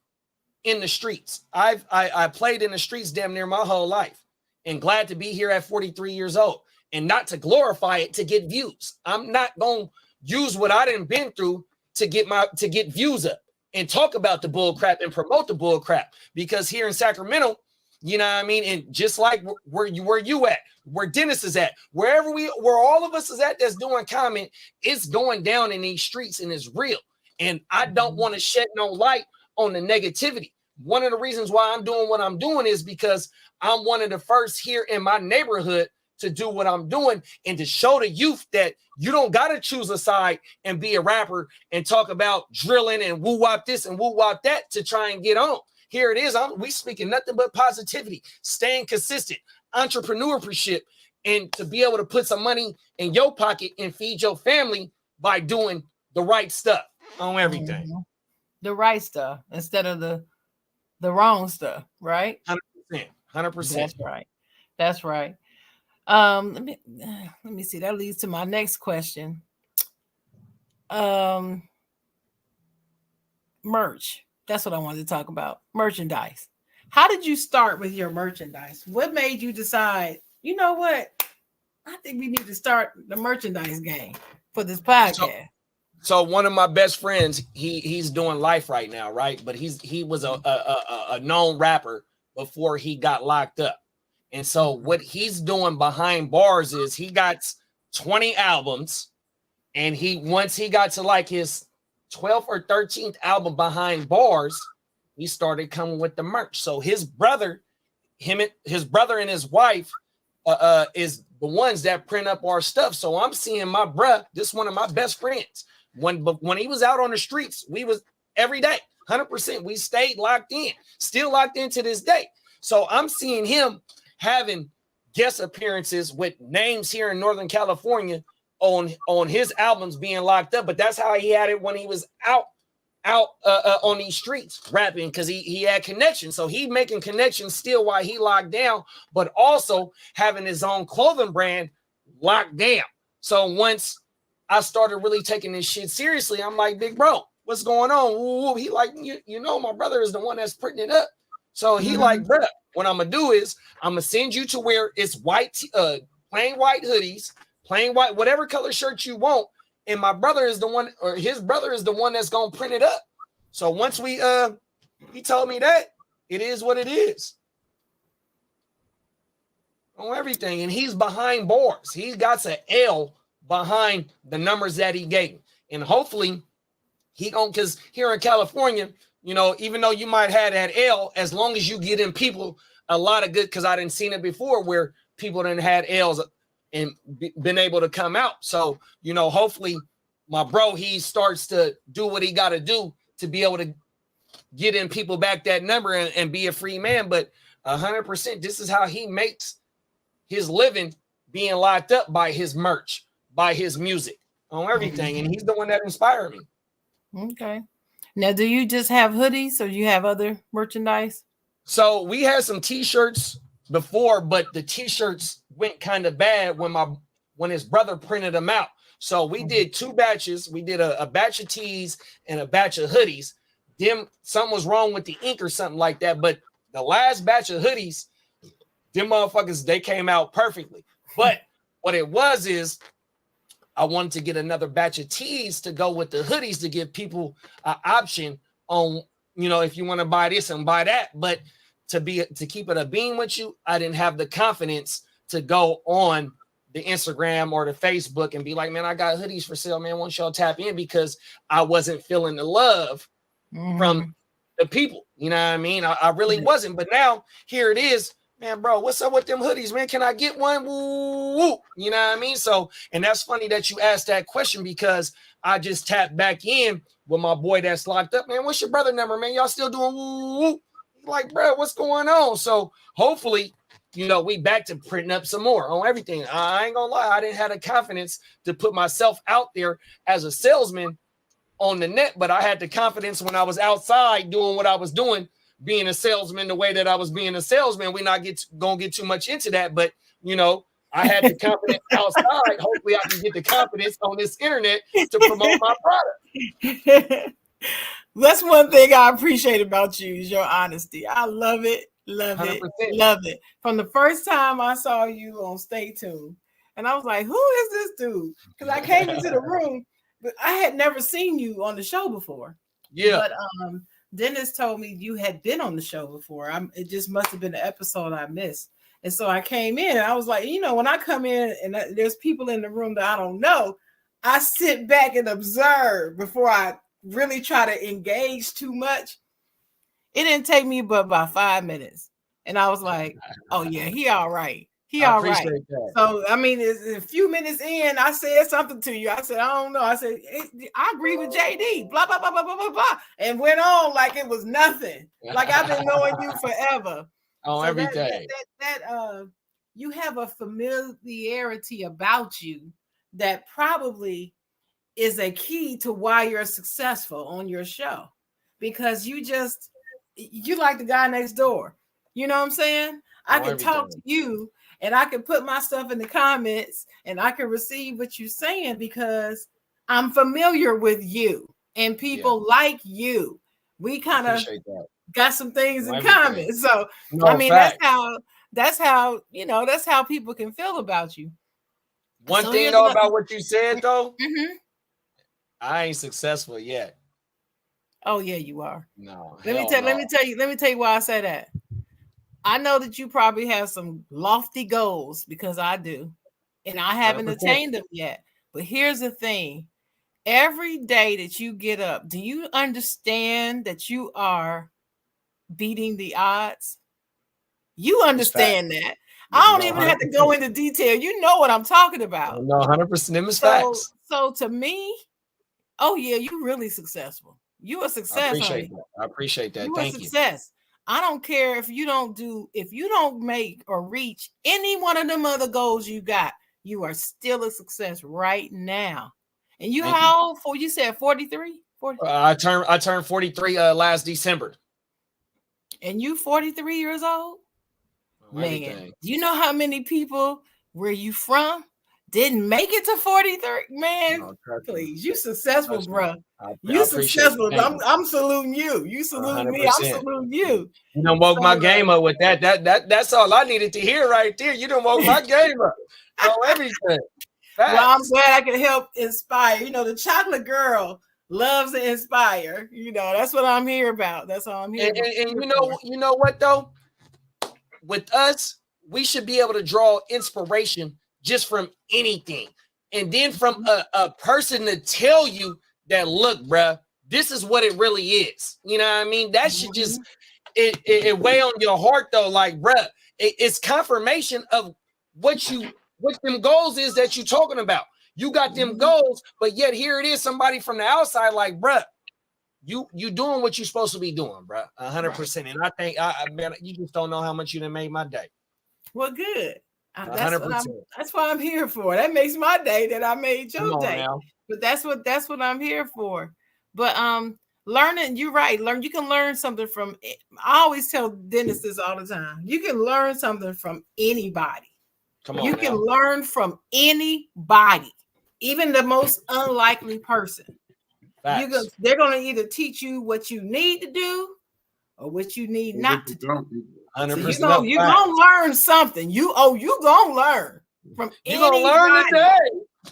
in the streets. I played in the streets damn near my whole life, and glad to be here at 43 years old, and not to glorify it to get views. I'm not going to use what I done been through to get views up and talk about the bull crap and promote the bull crap, because here in Sacramento, you know what I mean? And just like where you at, where Dennis is at, where all of us is at that's doing comment, it's going down in these streets, and it's real. And I don't want to shed no light on the negativity. One of the reasons why I'm doing what I'm doing is because I'm one of the first here in my neighborhood to do what I'm doing, and to show the youth that you don't got to choose a side and be a rapper and talk about drilling and woo-wop this and woo-wop that to try and get on. Here it is. We speaking nothing but positivity, staying consistent, entrepreneurship, and to be able to put some money in your pocket and feed your family by doing the right stuff on everything. Mm-hmm. The right stuff instead of the wrong stuff, right? 100%. That's right. Let me see. That leads to my next question. Merch. That's what I wanted to talk about. Merchandise. How did you start with your merchandise? What made you decide, you know what? I think we need to start the merchandise game for this podcast. So one of my best friends, he's doing life right now, right? But he was a known rapper before he got locked up. And so what he's doing behind bars is he got 20 albums, and once he got to like his 12th or 13th album behind bars, he started coming with the merch. So his brother and his wife is the ones that print up our stuff. So I'm seeing my bruh, this is one of my best friends. When he was out on the streets, we was every day, 100%. We stayed locked in, still locked in to this day. So I'm seeing him having guest appearances with names here in Northern California on his albums being locked up. But that's how he had it when he was out on these streets rapping, because he had connections. So he making connections still while he locked down, but also having his own clothing brand locked down. So once I started really taking this shit seriously, I'm like, big bro, what's going on? Ooh, he like, you know, my brother is the one that's printing it up. So he like, bro, what I'm gonna do is I'm gonna send you to where it's white, plain white hoodies, plain white, whatever color shirt you want. And my brother is the one, or his brother is the one that's gonna print it up. So once he told me that, it is what it is on everything. And he's behind bars. He got an L behind the numbers that he gave. And hopefully because here in California, you know, even though you might have that L, as long as you get in people a lot of good, because I didn't seen it before where people didn't had L's and been able to come out. So, you know, hopefully my bro, he starts to do what he got to do to be able to get in people back that number and be a free man. But 100%, this is how he makes his living, being locked up by his merch, by his music, on everything. And he's the one that inspired me. Okay. Now, do you just have hoodies or do you have other merchandise? So we had some t-shirts before, but the t-shirts went kind of bad when his brother printed them out. So we did 2 batches. We did a batch of tees and a batch of hoodies. Something was wrong with the ink or something like that. But the last batch of hoodies, them motherfuckers, they came out perfectly. But what it was is I wanted to get another batch of tees to go with the hoodies to give people an option on, you know, if you want to buy this and buy that. But to keep it a beam with you, I didn't have the confidence to go on the Instagram or the Facebook and be like, man, I got hoodies for sale, man. Once y'all tap in, because I wasn't feeling the love from the people. You know what I mean? I really wasn't. But now here it is, man, bro, what's up with them hoodies, man? Can I get one? Woo, woo. You know what I mean? So, and that's funny that you asked that question, because I just tapped back in with my boy that's locked up. Man, what's your brother number, man? Y'all still doing woo, woo? Like, bro, what's going on? So hopefully, you know, we back to printing up some more on everything. I ain't gonna lie, I didn't have the confidence to put myself out there as a salesman on the net, but I had the confidence when I was outside doing what I was doing, being a salesman the way that I was being a salesman. We're not gonna get too much into that, but you know, I had the confidence outside. Hopefully I can get the confidence on this internet to promote my product. That's one thing I appreciate about you, is your honesty. I love it. Love 100%. It. Love it. From the first time I saw you on Stay Tuned, and I was like, who is this dude? Because I came into the room, but I had never seen you on the show before. Yeah. But Dennis told me you had been on the show before. It just must have been an episode I missed. And so I came in and I was like, you know, when I come in and there's people in the room that I don't know, I sit back and observe before I really try to engage too much. It didn't take me but about 5 minutes. And I was like, oh yeah, he all right. He all right. That. So, I mean, a few minutes in, I said something to you. I said, I don't know. I said, I agree with JD, blah, blah, blah, blah, blah, blah, blah. And went on like it was nothing. Like I've been knowing you forever. On everything. You have a familiarity about you that probably is a key to why you're successful on your show. Because you like the guy next door. You know what I'm saying? I can talk to you and I can put my stuff in the comments and I can receive what you're saying because I'm familiar with you and people like you. We kind of got some things in common. So, I mean, that's how, you know, that's how people can feel about you. One thing though about what you said though, I ain't successful yet. Oh yeah, you are. No. Let me tell you why I say that. I know that you probably have some lofty goals because I do, and I haven't 100%. attained them yet. But here's the thing: every day that you get up, do you understand that you are beating the odds? You It's fact. understand that. I don't No, even 100%. have to go into detail. You know what I'm talking about. No, 100%. Them is So, facts. so to me, oh yeah, you really successful. You a I success, appreciate honey. that. I appreciate that. You a Thank you. success. I don't care if you don't make or reach any one of them other goals you got. You are still a success right now. And you Thank you. how old? For you said 43? 40, I turned 43 last December. and you 43 years old? Man, Everything. do you know how many people where you from didn't make it to 43? Man, No, trust me. please, you successful, Trust me. bro. I You appreciate it. successful. Thank you. I'm saluting you. You saluting me. I'm 100%. saluting you. You done woke my So, game up with that. That's all I needed to hear right there. You done woke my game up. So everything. well, I'm Facts. glad I can help inspire. You know, the chocolate girl loves to inspire. You know, that's what I'm here about. That's all I'm here. And you know what though? With us, we should be able to draw inspiration just from anything. And then from a person to tell you that, look, bruh, this is what it really is. You know what I mean? That should just it weigh on your heart though. Like, bruh, it's confirmation of what them goals is that you talking about. You got them goals, but yet here it is, somebody from the outside, like, bruh, you doing what you're supposed to be doing, bruh. 100%. And I think man, you just don't know how much you done made my day. Well, good. 100%. That's what I'm here for. That makes my day that I made Come your on day. now. But that's what I'm here for. But learning, you're right. You can learn something from I always tell Dennis this all the time. You can learn something from anybody. Come on You now. can learn from anybody, even the most unlikely person. Facts. They're going to either teach you what you need to do or what you need not to do. 100%. So you're gonna learn something. You gonna learn from you're gonna learn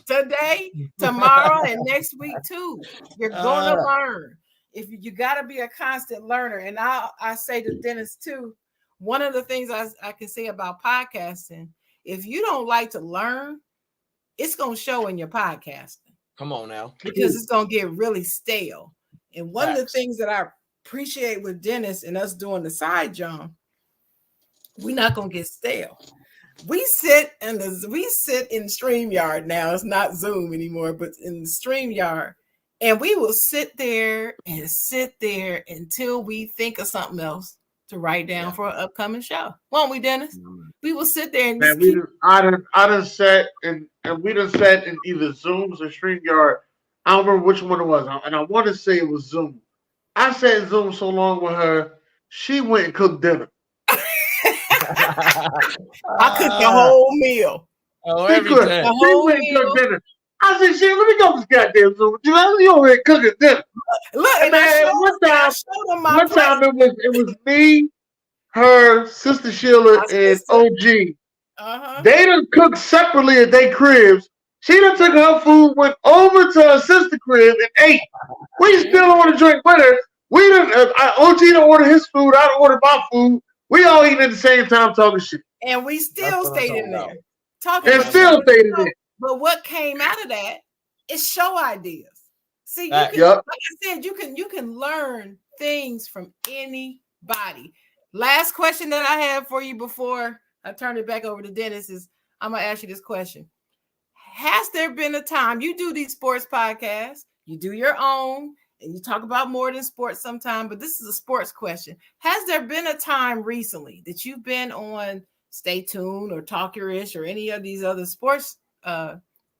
today, tomorrow, and next week too. You're gonna learn. If you got to be a constant learner, and I say to Dennis too, one of the things I can say about podcasting, if you don't like to learn, it's gonna show in your podcasting. Come on now. Because it's gonna get really stale. And one of the Facts. things that I appreciate with Dennis and us doing the Side Jawn, we're not gonna get stale. We sit in StreamYard now. It's not Zoom anymore, but in the StreamYard, and we will sit there until we think of something else to write down for an upcoming show. Won't we, Dennis? We will sit there and Man, I done sat and we done sat in either Zooms or StreamYard. I don't remember which one it was, and I want to say it was Zoom. I sat in Zoom so long with her, she went and cooked dinner. I cooked the whole meal. Oh, She everything. went and cooked dinner. I said, shit, let me go to this goddamn Zoom. You over here cooking dinner. Look, and man, one time it was me, her, Sister Sheila, and OG. They done cooked separately at their cribs. She done took her food, went over to her sister crib and ate. We still want to drink with her. We done OG done order his food. I done order my food. We all eating at the same time talking shit. And we still stayed in there. But what came out of that is show ideas. See, like I said, you can learn things from anybody. Last question that I have for you before I turn it back over to Dennis is I'm gonna ask you this question. Has there been a time you do these sports podcasts, you do your own, and you talk about more than sports sometimes, but this is a sports question. Has there been a time recently that you've been on Stay Tuned or Talkerish or any of these other sports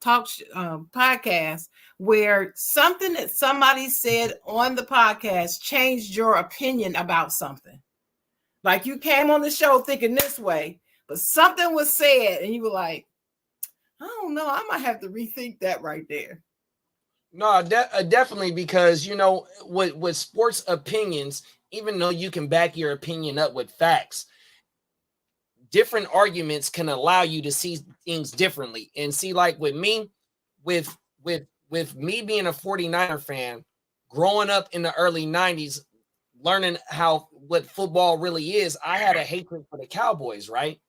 podcasts where something that somebody said on the podcast changed your opinion about something? Like you came on the show thinking this way, but something was said and you were like, I don't know, I might have to rethink that right there. No, definitely, because with sports opinions, even though you can back your opinion up with facts, different arguments can allow you to see things differently. And see, like with me, with me being a 49er fan, growing up in the early 90s, learning what football really is, I had a hatred for the Cowboys, right?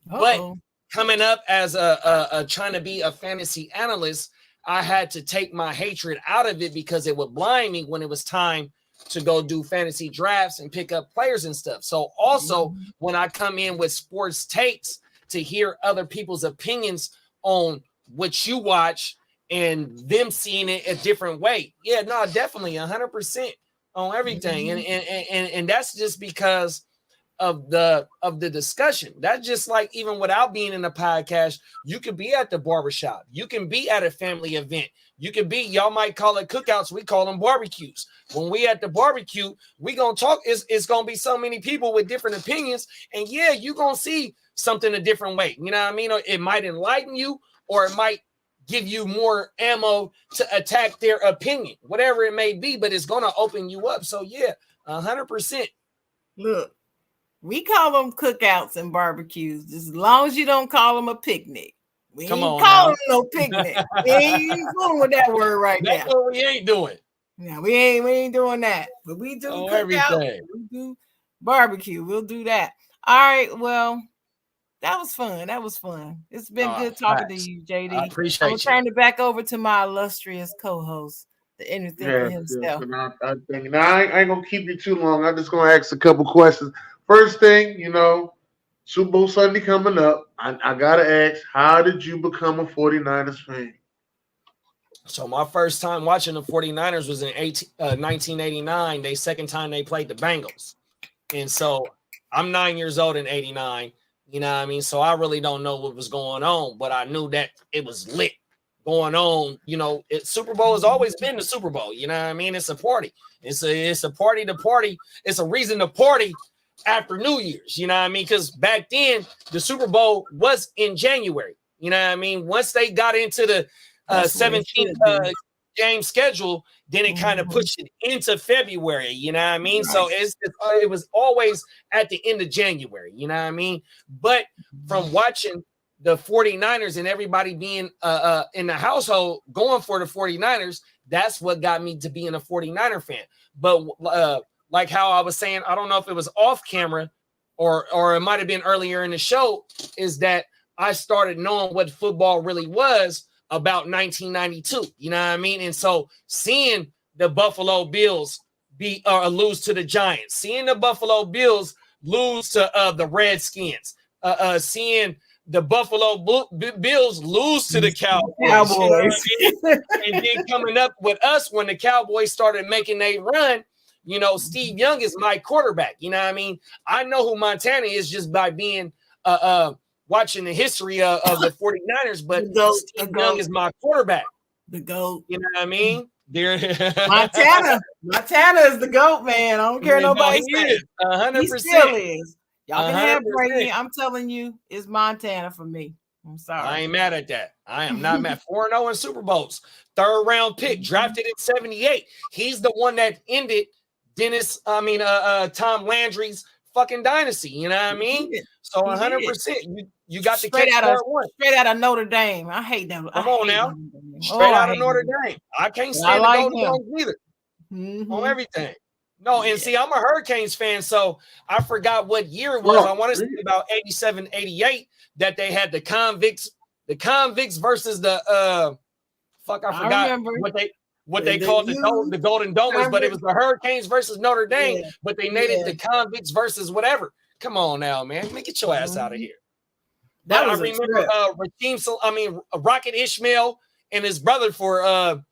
But Uh-oh. coming up as a trying to be a fantasy analyst, I had to take my hatred out of it because it would blind me when it was time to go do fantasy drafts and pick up players and stuff. So also when I come in with sports takes to hear other people's opinions on what you watch and them seeing it a different way. Yeah, no, definitely 100% on everything. And that's just because of the discussion. That's just like, even without being in a podcast, you could be at the barbershop, you can be at a family event, you can be, y'all might call it cookouts, we call them barbecues. When we at the barbecue, we gonna talk, it's gonna be so many people with different opinions, and yeah, you gonna see something a different way, you know what I mean? Or it might enlighten you, or it might give you more ammo to attack their opinion, whatever it may be, but it's gonna open you up. So yeah, 100%. Look, we call them cookouts and barbecues, just as long as you don't call them a picnic. We Come ain't on calling now. them no picnic. We ain't fooling with that word right That's now. what we ain't doing. No, we ain't doing that. But we do cookout, everything. we do barbecue. We'll do that. All right. Well, that was fun. That was fun. It's been good talking to you, JD. I appreciate I'm gonna turn it back over to my illustrious co-host, the inner thinker himself. I ain't gonna keep you too long. I'm just gonna ask a couple questions. First thing, Super Bowl Sunday coming up. I gotta ask, how did you become a 49ers fan? So my first time watching the 49ers was in 1989. They second time they played the Bengals. And so I'm 9 years old in 89. You know what I mean? So I really don't know what was going on, but I knew that it was lit going on. Super Bowl has always been the Super Bowl. You know what I mean? It's a party. It's a party to party. It's a reason to party after New Year's. You know what I mean? Because back then the Super Bowl was in January. You know what I mean? Once they got into the 17th game schedule, then it kind of pushed it into February, you know what I mean? Right. So it was always at the end of January, you know what I mean? But from watching the 49ers and everybody being in the household going for the 49ers, that's what got me to being a 49er fan. But like how I was saying, I don't know if it was off camera or it might have been earlier in the show, is that I started knowing what football really was about 1992, you know what I mean? And so seeing the Buffalo Bills lose to the Giants, seeing the Buffalo Bills lose to the Redskins, seeing the Buffalo Bills lose to the Cowboys. You know what I mean? And then coming up with us when the Cowboys started making a run, Steve Young is my quarterback. You know what I mean? I know who Montana is just by being watching the history of the 49ers, but Steve Young is my quarterback. The GOAT. You know what I mean? Montana is the GOAT, man. I don't care nobody says. 100%. He still is. Y'all can have Brady. I'm telling you, it's Montana for me. I'm sorry. I ain't mad at that. I am not mad. 4-0 in Super Bowls. Third round pick, drafted in 78. He's the one that ended Tom Landry's fucking dynasty. You know what I mean? So 100%. You got the straight out of Notre Dame. I hate them. Come on now. Straight out of Notre Dame. I can't stand the Golden Dogs either. On everything. No, and see, I'm a Hurricanes fan, so I forgot what year it was. I want to say about 87, 88 that they had the convicts versus the I forgot what they called the Golden Domers, but it was the Hurricanes versus Notre Dame, but they named it the convicts versus whatever. Come on now, man. Get your ass out of here. I remember Rocket Ishmael and his brother for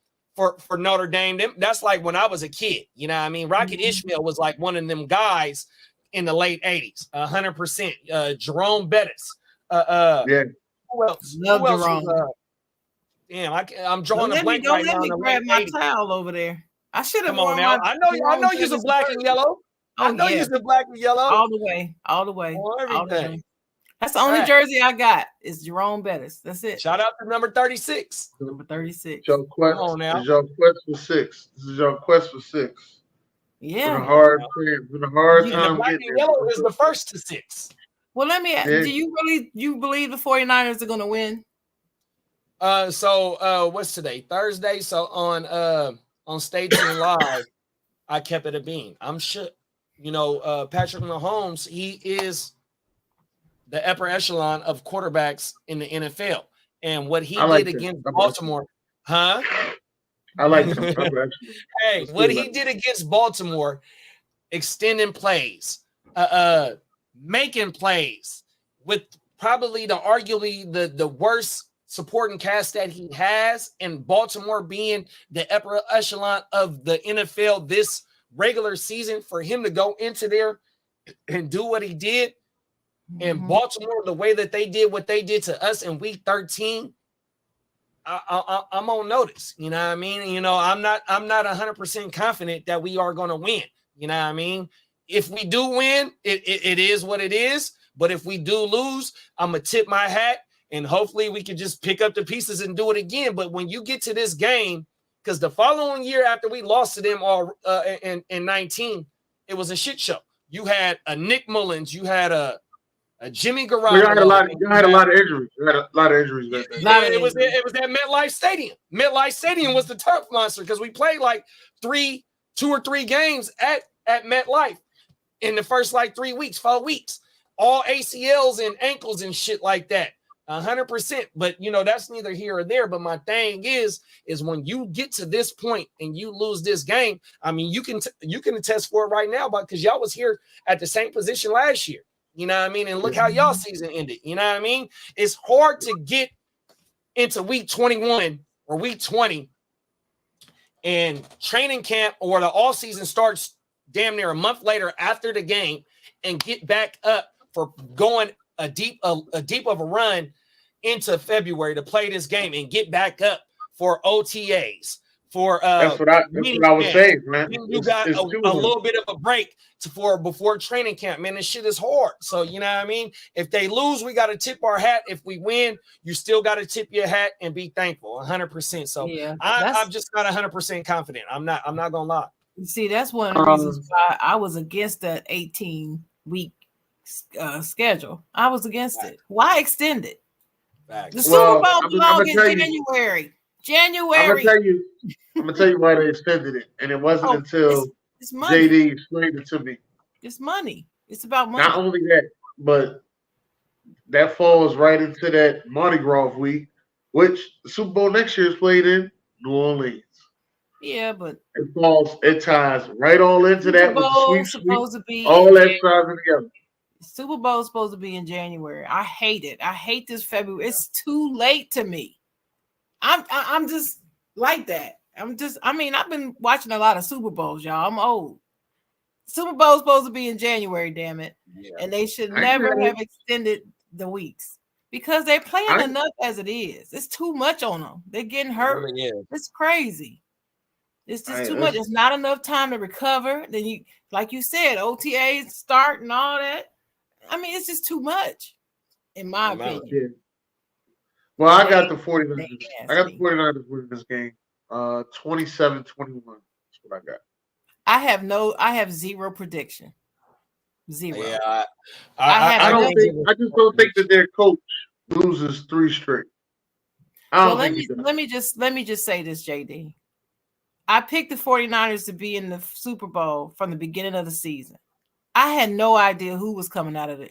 Notre Dame. That's like when I was a kid. You know what I mean? Rocket Ishmael was like one of them guys in the late 80s. 100%. Jerome Bettis. Who else? Love Jerome. Damn, I'm drawing a blank right now. Don't let me grab my towel over there. I should have worn now. I know you're the black and yellow. I know you're the black and yellow. All the way. Everything. That's the only jersey I got is Jerome Bettis. That's it. Shout out to number 36. Number 36. Your quest, Come on now. This is your quest for six. This is your quest for six. Yeah. Been a hard time. The black and yellow is the first to 6. Well, let me ask, do you believe the 49ers are gonna win? So what's today? Thursday. So on Stay Tuned Live, I kept it a bean. I'm sure, Patrick Mahomes, he is the upper echelon of quarterbacks in the NFL. And what he I like did that. against Baltimore, huh? I like them. Hey, what he did against Baltimore, extending plays, making plays with probably arguably the worst supporting cast that he has, and Baltimore being the upper echelon of the NFL this regular season, for him to go into there and do what he did, and Baltimore, the way that they did what they did to us in week 13, I'm on notice. You know what I mean? I'm not 100% confident that we are going to win. You know what I mean? If we do win, it is what it is. But if we do lose, I'm going to tip my hat, and hopefully we can just pick up the pieces and do it again. But when you get to this game, because the following year after we lost to them all in 19, it was a shit show. You had a Nick Mullins, you had a Jimmy Garoppolo. We had a lot of injuries. We had a lot of injuries that day. It was at MetLife Stadium. MetLife Stadium was the turf monster because we played like 2 or 3 games at MetLife in the first like 4 weeks, all ACLs and ankles and shit like that. 100%. But that's neither here or there. But my thing is when you get to this point and you lose this game, I mean, you can attest for it right now, but because y'all was here at the same position last year. You know what I mean? And look how y'all season ended. You know what I mean? It's hard to get into week 21 or week 20 and training camp or the all season starts damn near a month later after the game and get back up for going a deep of a run into February to play this game and get back up for OTAs. That's what I was saying, man. You got a little bit of a break before training camp, man. This shit is hard. So you know what I mean? If they lose, we got to tip our hat. If we win, you still got to tip your hat and be thankful 100%. So yeah, I'm just not 100% confident. I'm not gonna lie. See, that's one of the reasons why I was against that 18-week schedule. I was against it. Why extend it? The Super Bowl belongs in January. I'm gonna tell you why they extended it, and it wasn't until it's JD explained it to me. It's money. It's about money. Not only that, but that falls right into that Mardi Gras week, which the Super Bowl next year is played in New Orleans. Yeah, but it ties right all into that with the sweep, all that ties together. Super Bowl is supposed to be in January. I hate it. I hate this February. It's too late to me. I'm just like that. I've been watching a lot of Super Bowls, y'all. I'm old. Super Bowl's supposed to be in January, damn it. Yeah. And they should never have extended the weeks because they're playing enough as it is. It's too much on them. They're getting hurt. It's crazy. It's just too much. It's not enough time to recover. Then you, like you said, OTAs start and all that. I mean, it's just too much, in my opinion. Well, I got the 49ers. I got the 49ers winning this game. 27-21. That's what I got. I have zero prediction. Zero. Yeah, I just don't think that their coach loses 3 straight. Let me just say this, JD. I picked the 49ers to be in the Super Bowl from the beginning of the season. I had no idea who was coming out of the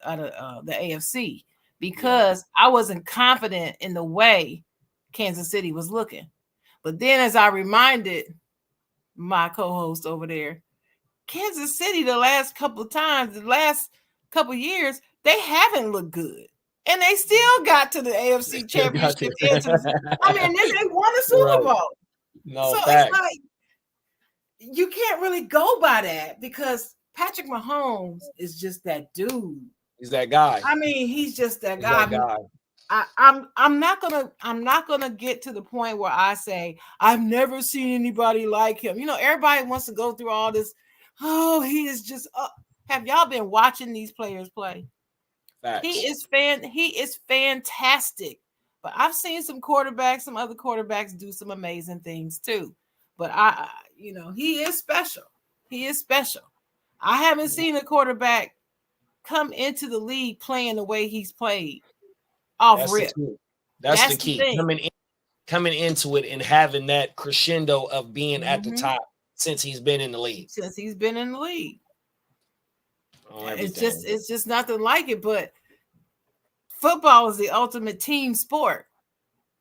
AFC because I wasn't confident in the way Kansas City was looking. But then as I reminded my co-host over there, Kansas City the last couple years, they haven't looked good. And they still got to the AFC Championship. They won a Super Bowl. No, so it's like you can't really go by that because Patrick Mahomes is just that dude. He's that guy. I mean, he's just that guy. I'm not gonna get to the point where I say I've never seen anybody like him. Everybody wants to go through all this. Oh, he is just. Have y'all been watching these players play? Facts. He is fantastic. But I've seen some other quarterbacks do some amazing things too. But he is special. He is special. I haven't seen a quarterback come into the league playing the way he's played off rip. That's the key. Coming into it and having that crescendo of being at the top since he's been in the league. Since he's been in the league. Everything. It's just nothing like it. But football is the ultimate team sport.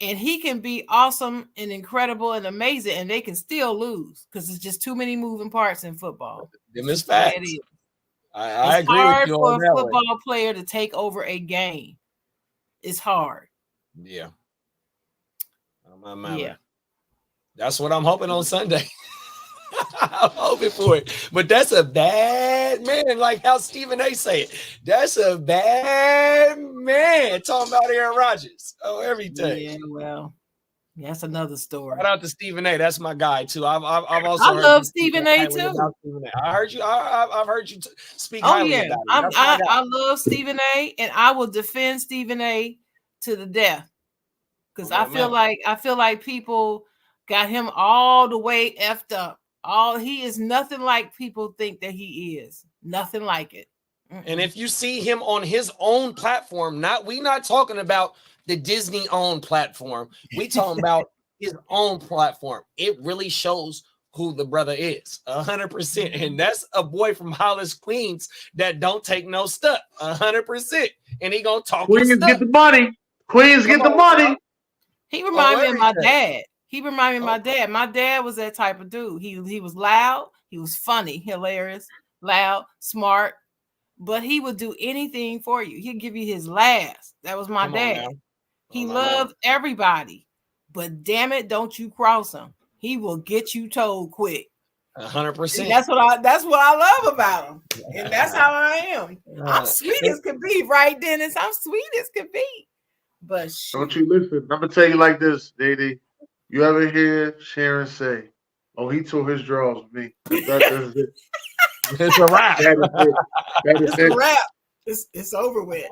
And he can be awesome and incredible and amazing, and they can still lose because it's just too many moving parts in football. Them is facts. I agree hard with you for on a that football one. player to take over a game. It's hard. Yeah. Yeah. That's what I'm hoping on Sunday. I'm hoping for it. But that's a bad man, like how Stephen A. say it. That's a bad man talking about Aaron Rodgers. Oh, everything. Yeah, well, that's another story. Shout out to Stephen A. That's my guy too. I've also I love Stephen A. too. I heard you. I've heard you speak Oh highly yeah, about it. I love Stephen A. and I will defend Stephen A. to the death because I feel like people got him all the way effed up. He is nothing like people think that he is. Nothing like it. And if you see him on his own platform, we not talking about the Disney owned platform. We talking about his own platform. It really shows who the brother is 100%. And that's a boy from Hollis, Queens that don't take no stuff 100%. And he gonna talk. Queens get the money. Queens get the money. Bro. He remind me of my dad. He reminded me of my dad. My dad was that type of dude. He was loud. He was funny, hilarious, loud, smart. But he would do anything for you. He'd give you his last. That was my dad. He loved everybody. But damn it, don't you cross him. He will get you told quick. 100%. That's what I love about him. And that's how I am. I'm sweet as can be, right, Dennis? I'm sweet as can be. But don't you listen. I'm gonna tell you like this, Daddy. You ever hear Sharon say, "Oh, he tore his drawers with me"? That's it. It's a wrap. It's a wrap. It's over with.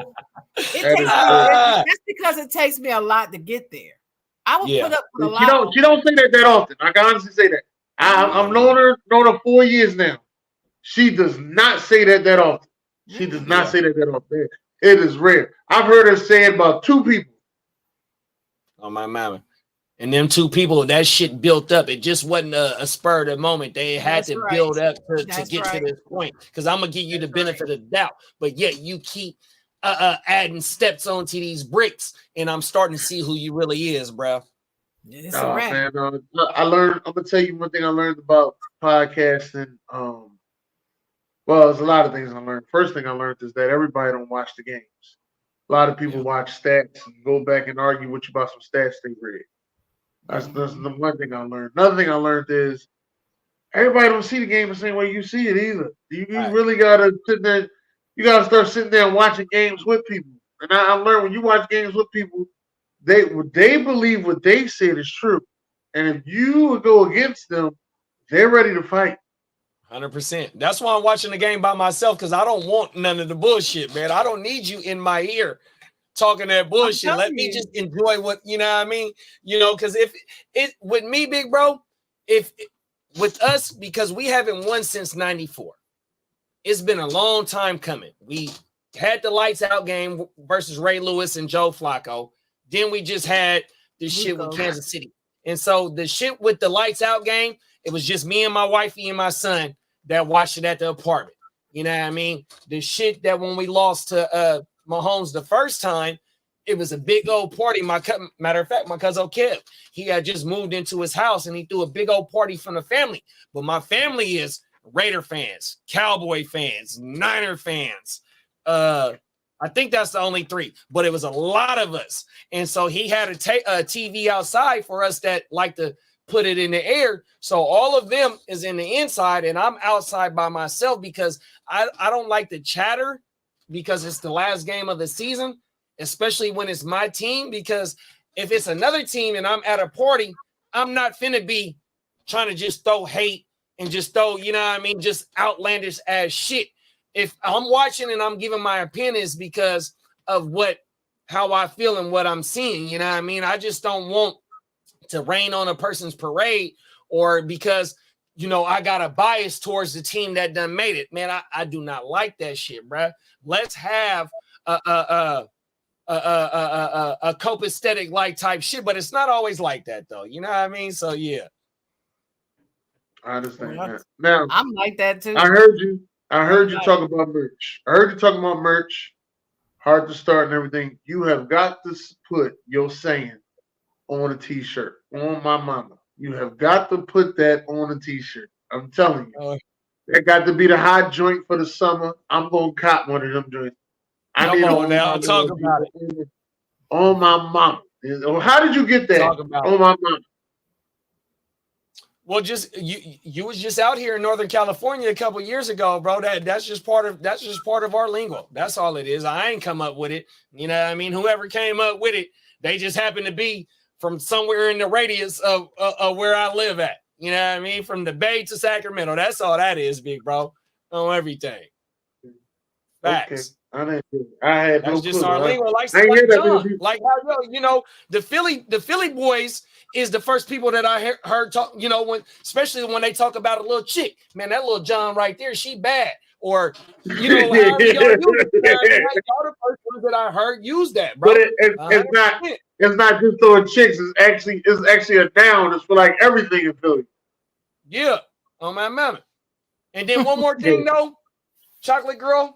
That's because it takes me a lot to get there. I will put up with a lot. She don't say that often. I can honestly say that. I've known her 4 years now. She does not say that often. She does not say that often. It is rare. I've heard her say it about 2 people. Oh, my mama. And them 2 people, that shit built up. It just wasn't a spur of the moment. They had to build up to get to this point. Because I'm going to give you the benefit of the doubt. But yet you keep adding steps onto these bricks. And I'm starting to see who you really is, bro. It's a wrap. Man, I learned. I'm going to tell you one thing I learned about podcasting. Well, there's a lot of things I learned. First thing I learned is that everybody don't watch the games. A lot of people watch stats and go back and argue with you about some stats they read. That's the one thing I learned. Another thing I learned is everybody don't see the game the same way you see it either. You really gotta sit there. You gotta start sitting there and watching games with people. And I learned when you watch games with people, they believe what they said is true. And if you go against them, they're ready to fight. 100%. That's why I'm watching the game by myself because I don't want none of the bullshit, man. I don't need you in my ear talking that bullshit. Let me just enjoy what, you know what I mean? You know, because if it with me, big bro, with us, because we haven't won since 94. It's been a long time coming. We had the lights out game versus Ray Lewis and Joe Flacco. Then we just had this shit with Kansas City. And so the shit with the lights out game, it was just me and my wifey and my son that watched it at the apartment. You know what I mean? The shit that when we lost to Mahomes the first time, it was a big old party. Matter of fact, my cousin Kev, he had just moved into his house and he threw a big old party from the family. But my family is Raider fans, Cowboy fans, Niner fans. I think that's the only 3, but it was a lot of us. And so he had a TV outside for us that like to put it in the air. So all of them is in the inside and I'm outside by myself because I don't like the chatter because it's the last game of the season, especially when it's my team, because if it's another team and I'm at a party, I'm not finna be trying to just throw hate and just throw, you know what I mean, just outlandish ass shit. If I'm watching and I'm giving my opinions because of how I feel and what I'm seeing, you know what I mean? I just don't want to rain on a person's parade or because, you know, I got a bias towards the team that done made it. Man, I do not like that shit, bro. Let's have a copacetic like type shit, but it's not always like that though. You know what I mean? So yeah. I understand Well, that. Now, I'm like that too. I heard you. I heard I'm you like, talk about merch. I heard you talking about merch. Hard to start and everything. You have got to put your saying on a t-shirt. On my mama. You have got to put that on a t-shirt. I'm telling you. Oh, That got to be the hot joint for the summer. I'm gonna cop one of them joints. I come need on on my now, talk mama. about it. On my mama. How did you get that? Talk about On it. my mama. Well, just you was just out here in Northern California a couple years ago, bro. That's just part of our lingo. That's all it is. I ain't come up with it. You know what I mean? Whoever came up with it, they just happen to be from somewhere in the radius of where I live at. You know what I mean? From the Bay to Sacramento. That's all that is, big bro. On everything. Okay. Facts. I had That's no just clue. our lingo, like I ain't hear that many John, people. like how the Philly boys is the first people that I heard talk. You know, especially when they talk about a little chick, man, that little John right there, she bad, or however y'all use it. You know what I mean? Like, y'all the first ones that I heard use that, bro. But it's 100%. not just throwing chicks. It's actually a noun. It's for like everything in Philly. Yeah, on my mama. And then one more thing though, Chocolate Girl.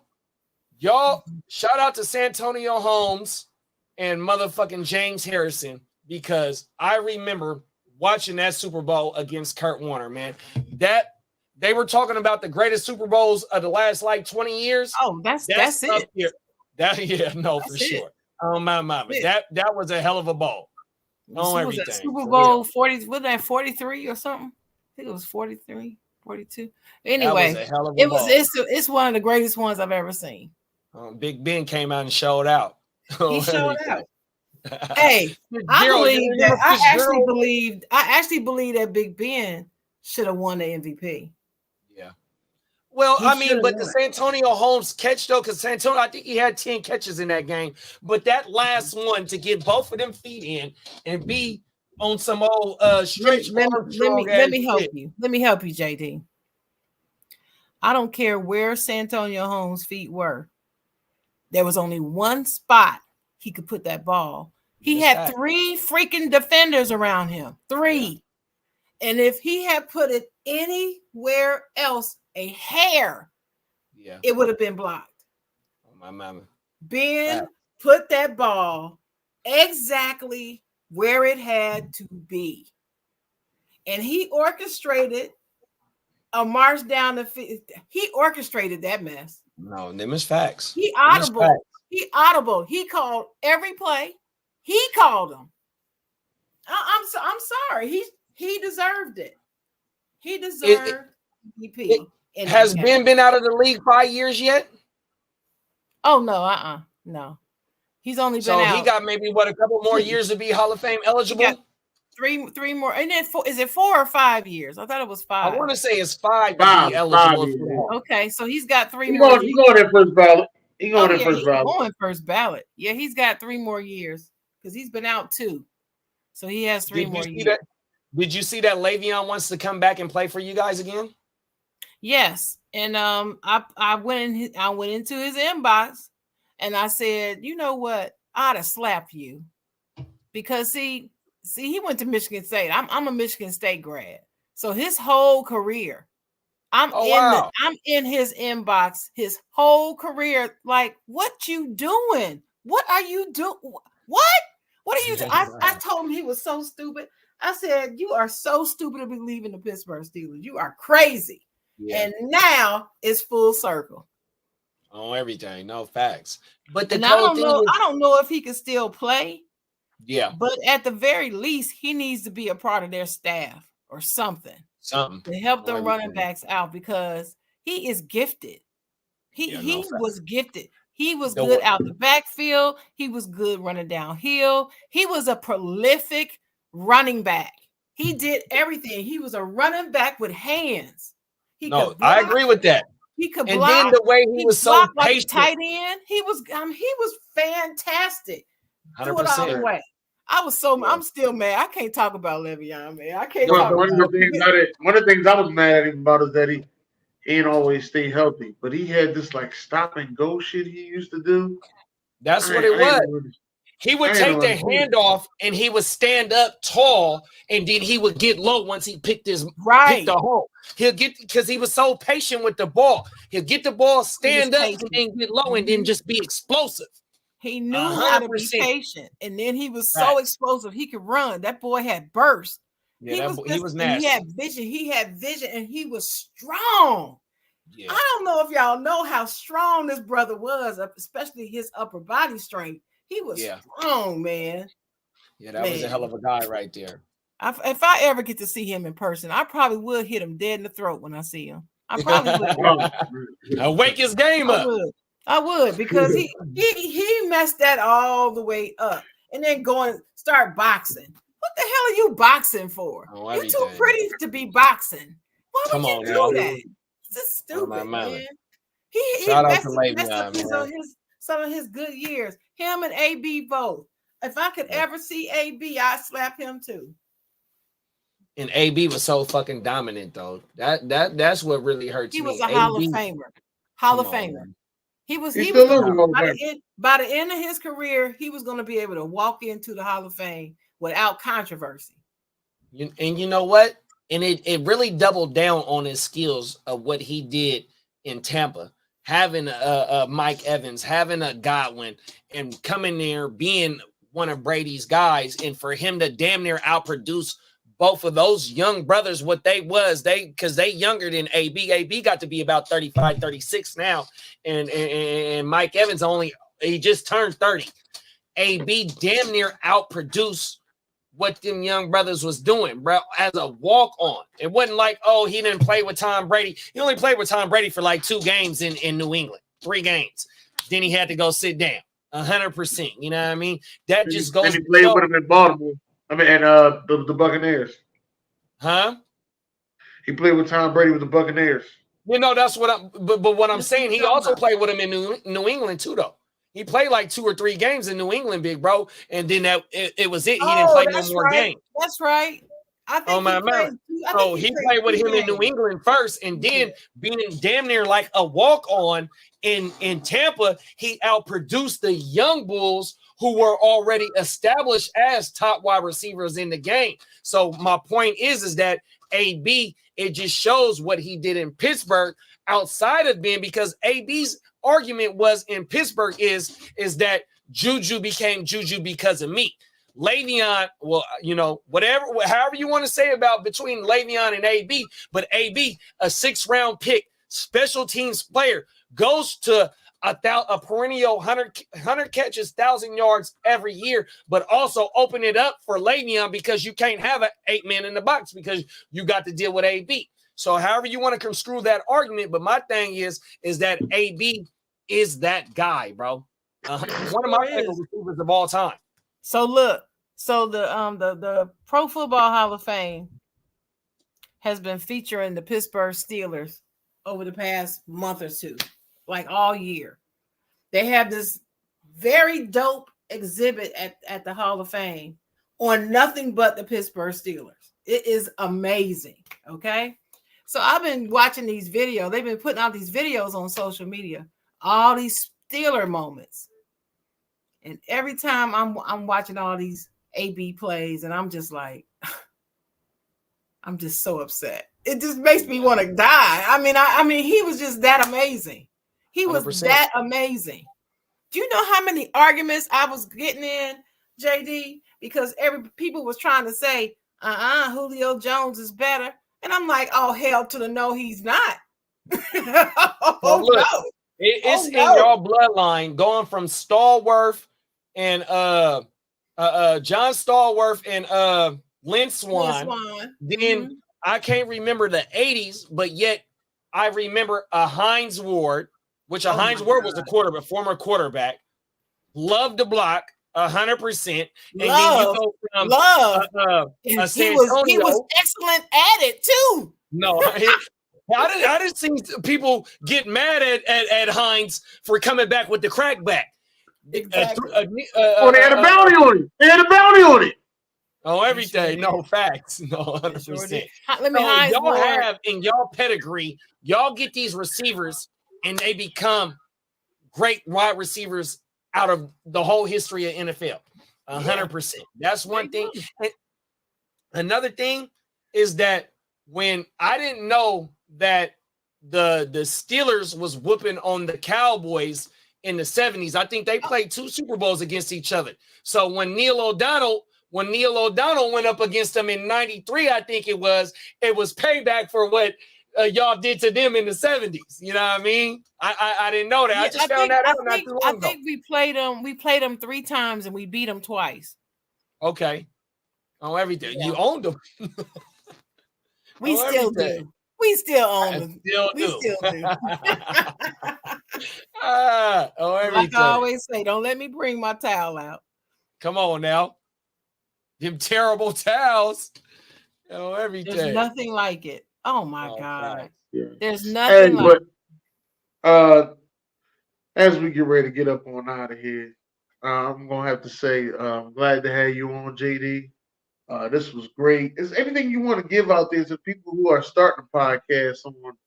Y'all, shout out to Santonio Holmes and motherfucking James Harrison, because I remember watching that Super Bowl against Kurt Warner, man. That they were talking about the greatest Super Bowls of the last like 20 years. oh, that's up it. here. No, That's for it. sure. Oh my mama. That's That was a hell of a ball. On What was that? everything. Super For Bowl real. 40, was that 43 or something? I think it was 43, 42. That was Anyway, a hell of a ball. it's one of the greatest ones I've ever seen. Big Ben came out and showed out. He showed out. Hey, I Gerald, believe that I actually believe that Big Ben should have won the MVP. Yeah. Well, He I mean, should've but the won. Santonio Holmes catch though, because Santonio, I think he had 10 catches in that game. But that last one to get both of them feet in and be on some old stretch Armstrong let me help shit. you. Let me help you, JD. I don't care where Santonio Holmes' feet were. There was only one spot he could put that ball. He had 3 freaking defenders around him. 3. Yeah. And if he had put it anywhere else, a hair, it would have been blocked. Oh, my mama. Ben put that ball exactly where it had to be. And he orchestrated a march down the field. He orchestrated that mess. No, them is facts. He audible. He called every play. He called them. I'm sorry. He deserved it. He deserved MVP. Has Ben been out of the league 5 years yet? Oh no, no. He's only been out. So he got maybe a couple more years to be Hall of Fame eligible. Three more, and then is it 4 or 5 years? I thought it was 5. I want to say it's 5 to be eligible. Okay, so he's got 3 more. He's going in first ballot. He's going first ballot. Yeah, he's got 3 more years because he's been out 2, so he has 3 more years. Did you see that Le'Veon wants to come back and play for you guys again? Yes, and I went into his inbox and I said, you know what, I'd have slapped you because see, he went to Michigan State. I'm a Michigan State grad, so his whole career, I'm in his inbox his whole career. Like, what you doing? What are you doing? What are you doing? I told him he was so stupid. I said, you are so stupid to be leaving the Pittsburgh Steelers. You are crazy. Yeah. And now it's full circle. On everything, no facts. But I don't know if he can still play. Yeah. But at the very least, he needs to be a part of their staff or something to help them running backs out because he is gifted. He was gifted. He was good out the backfield. He was good running downhill. He was a prolific running back. He did everything. He was a running back with hands. I agree with that. He could block. And then the way he was so patient. Like tight end, he was fantastic. 100%. Threw it all the way. I'm still mad. I can't talk about Le'Veon, man. I can't talk one of the things I was mad at him about is that he ain't always stay healthy, but he had this like stop and go shit he used to do. That's what it was. He would take the handoff and he would stand up tall, and then he would get low once he picked the hole. He'll get because he was so patient with the ball. He'll get the ball, stand up, and then get low, and then just be explosive. He knew how to be patient, and then he was so explosive. He could run. That boy had burst. Yeah, he was nasty. He had vision. He had vision, and he was strong. Yeah. I don't know if y'all know how strong this brother was, especially his upper body strength. He was strong, man. Yeah, that was a hell of a guy right there. If I ever get to see him in person, I probably would hit him dead in the throat when I see him. I probably would. Wake his game up. I would because he messed that all the way up, and then start boxing. What the hell are you boxing for? You're too pretty to be boxing. Why would you do that? It's just stupid, man. He messed up some of his good years. Him and AB both. If I could ever see AB, I'd slap him too. And AB was so fucking dominant, though. That's what really hurts me. He was a Hall of Famer. Hall of Famer. He was by the end of his career, he was going to be able to walk into the Hall of Fame without controversy. And you know what? And it really doubled down on his skills of what he did in Tampa. Having a Mike Evans, having a Godwin, and coming there being one of Brady's guys, and for him to damn near outproduce both of those young brothers, what because they younger than AB. AB got to be about 35, 36 now. And Mike Evans he just turned 30. AB damn near outproduced what them young brothers was doing, bro, as a walk-on. It wasn't like, he didn't play with Tom Brady. He only played with Tom Brady for like 2 games in New England, 3 games. Then he had to go sit down 100%. You know what I mean? That just goes. And he played with him in Baltimore. And the Buccaneers. Huh? He played with Tom Brady with the Buccaneers. You know, that's what but what I'm saying, he also played with him in New England too, though. He played like 2 or 3 games in New England, big bro, and then it was it. He didn't play no more games. That's right. I think he played with him in New England first, and then being damn near like a walk-on in Tampa, he outproduced the young Bulls who were already established as top wide receivers in the game. So my point is that AB, it just shows what he did in Pittsburgh outside of being, because AB's argument was in Pittsburgh is that Juju became Juju because of me. Le'Veon, well, however you want to say about between Le'Veon and AB, but AB, a 6th-round pick, special teams player, goes to a perennial 100 catches, 1,000 yards every year, but also open it up for Le'Veon because you can't have an 8-man in the box because you got to deal with AB. So however you want to construe that argument, but my thing is that AB is that guy, bro. One of my favorite receivers of all time. So look, the Pro Football Hall of Fame has been featuring the Pittsburgh Steelers over the past month or 2. Like all year. They have this very dope exhibit at the Hall of Fame on nothing but the Pittsburgh Steelers. It is amazing. Okay. So I've been watching these videos. They've been putting out these videos on social media, all these Steeler moments. And every time I'm watching all these AB plays, and I'm just like, I'm just so upset. It just makes me want to die. I mean, he was just that amazing. He was 100%. That amazing. Do you know how many arguments I was getting in, JD? Because people was trying to say, Julio Jones is better. And I'm like, oh, hell to the no, he's not. Look, no. It's in your bloodline going from Stallworth and John Stallworth and Lynn Swan. Then I can't remember the 80s, but yet I remember a Hines Ward, which Hines Ward was a former quarterback, loved to block 100%. And then you go from he was excellent at it too. No, I didn't see people get mad at Hines for coming back with the crackback. Exactly. They had a bounty on it. They had a bounty on it. Oh, everything. No facts. No, 100%. Let me y'all have in y'all pedigree, y'all get these receivers and they become great wide receivers out of the whole history of NFL. 100%. That's one thing. do. And another thing is that when I didn't know that the Steelers was whooping on the Cowboys in the 70s, I think they played 2 Super Bowls against each other. So when Neil O'Donnell went up against them in 93, I think it was payback for what y'all did to them in the 70s. You know what I mean? I didn't know that. Yeah, I just found that out not too long ago. I think we played them 3 times and we beat them twice. Okay. Oh, everything. Yeah. You owned them. We still do. We still own them. We still do. Everything. Like I always say, don't let me bring my towel out. Come on now. Them terrible towels. Everything. There's nothing like it. Oh my God. Yeah. There's nothing like it. But as we get ready to get up on out of here, I'm gonna have to say I'm glad to have you on, JD. This was great. Is anything you want to give out there to people who are starting a podcast, someone,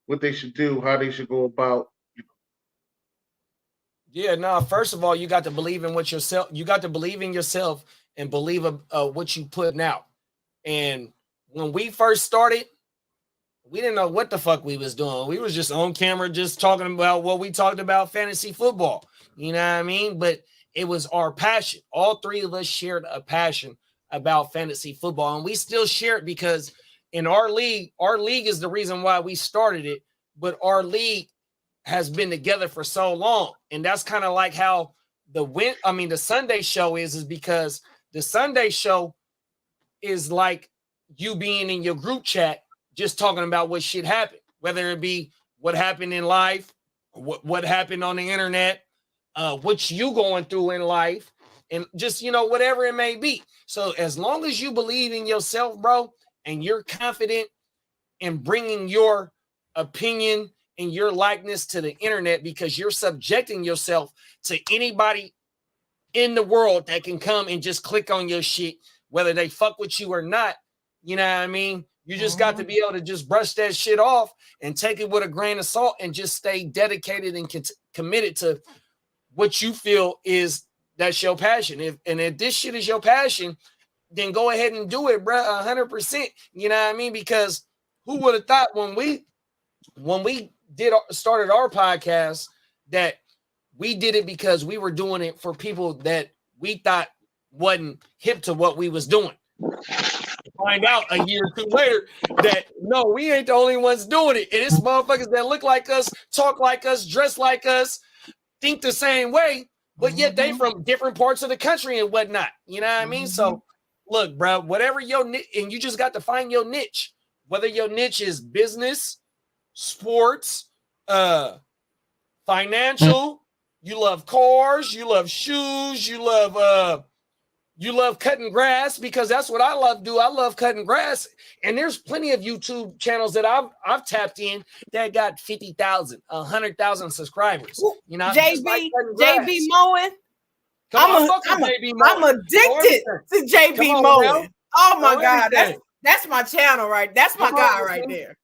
what they should do, how they should go about, Yeah, no, first of all, you got to believe in what yourself, you got to believe in yourself and believe what you putting out. And when we first started, we didn't know what the fuck we was doing. We was just on camera, just talking about what we talked about, fantasy football. You know what I mean? But it was our passion. All 3 of us shared a passion about fantasy football. And we still share it because in our league is the reason why we started it. But our league has been together for so long. And that's kind of like how the Sunday show is because the Sunday show is like you being in your group chat, just talking about what shit happened, whether it be what happened in life, what happened on the internet, what you going through in life, and just, whatever it may be. So as long as you believe in yourself, bro, and you're confident in bringing your opinion and your likeness to the internet, because you're subjecting yourself to anybody in the world that can come and just click on your shit, whether they fuck with you or not. You know what I mean? You just got to be able to just brush that shit off and take it with a grain of salt and just stay dedicated and committed to what you feel that's your passion. If this shit is your passion, then go ahead and do it, bro. 100%. You know what I mean? Because who would have thought when we started our podcast that we did it because we were doing it for people that we thought wasn't hip to what we was doing. Find out a year or 2 later that no, we ain't the only ones doing it. And it's motherfuckers that look like us, talk like us, dress like us, think the same way, but yet they from different parts of the country and whatnot. You know what I mean? So look, bro, whatever your niche, and you just got to find your niche, whether your niche is business, sports, financial, you love cars, you love shoes, you love cutting grass, because that's what I love to do. I love cutting grass. And there's plenty of YouTube channels that I've tapped in that got 50,000, 100,000 subscribers. You know, JB mowing. I'm addicted to JB mowing. Oh my God. That's my channel, right? That's my guy right there.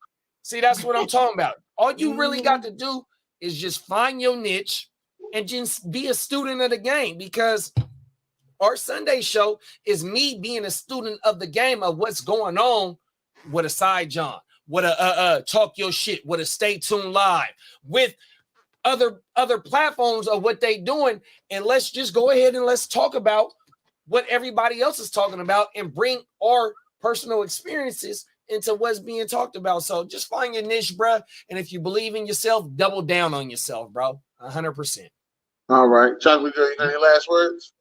See, that's what I'm talking about. All you really got to do is just find your niche and just be a student of the game, because our Sunday show is me being a student of the game of what's going on with a Side Jawn, with a Talk Your Shit, with a Stay Tuned Live, with other platforms of what they doing. And let's just go ahead and let's talk about what everybody else is talking about and bring our personal experiences into what's being talked about. So just find your niche, bro. And if you believe in yourself, double down on yourself, bro. 100%. All right. Chocolate Girl, you got any last words?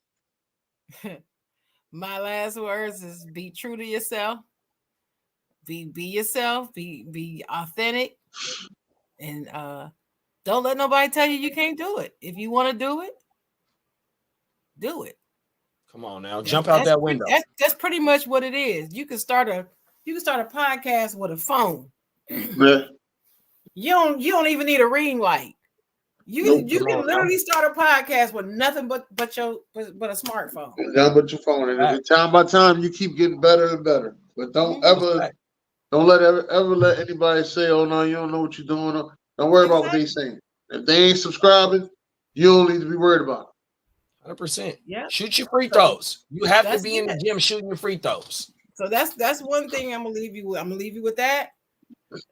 My last words is be true to yourself. Be yourself. Be authentic. And don't let nobody tell you can't do it. If you want to do it, do it. Come on now, jump out that window. That's pretty much what it is. You can start a podcast with a phone. Yeah. You don't even need a ring light. You can literally start a podcast with nothing but a smartphone. Nothing but your phone. And time by time you keep getting better and better. But don't let anybody say, "Oh no, you don't know what you're doing." Don't worry about what they saying. If they ain't subscribing, you don't need to be worried about 100%. Yeah. Shoot your free throws. You have to That's be in the it. gym shooting your free throws. So that's one thing I'm gonna leave you with. I'm gonna leave you with that.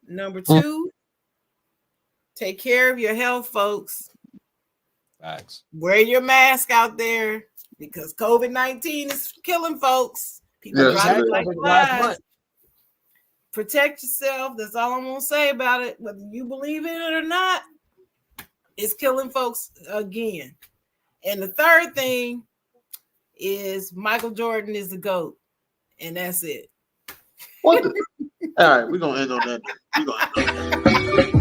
Number 2, take care of your health, folks. Facts. Wear your mask out there because COVID-19 is killing folks. People Yes, dropping it is. like Over the last flies. month. Protect yourself. That's all I'm gonna say about it. Whether you believe in it or not, it's killing folks again. And the third thing is Michael Jordan is the GOAT. And that's it. What the? All right, we're gonna end on that. We're gonna end on that.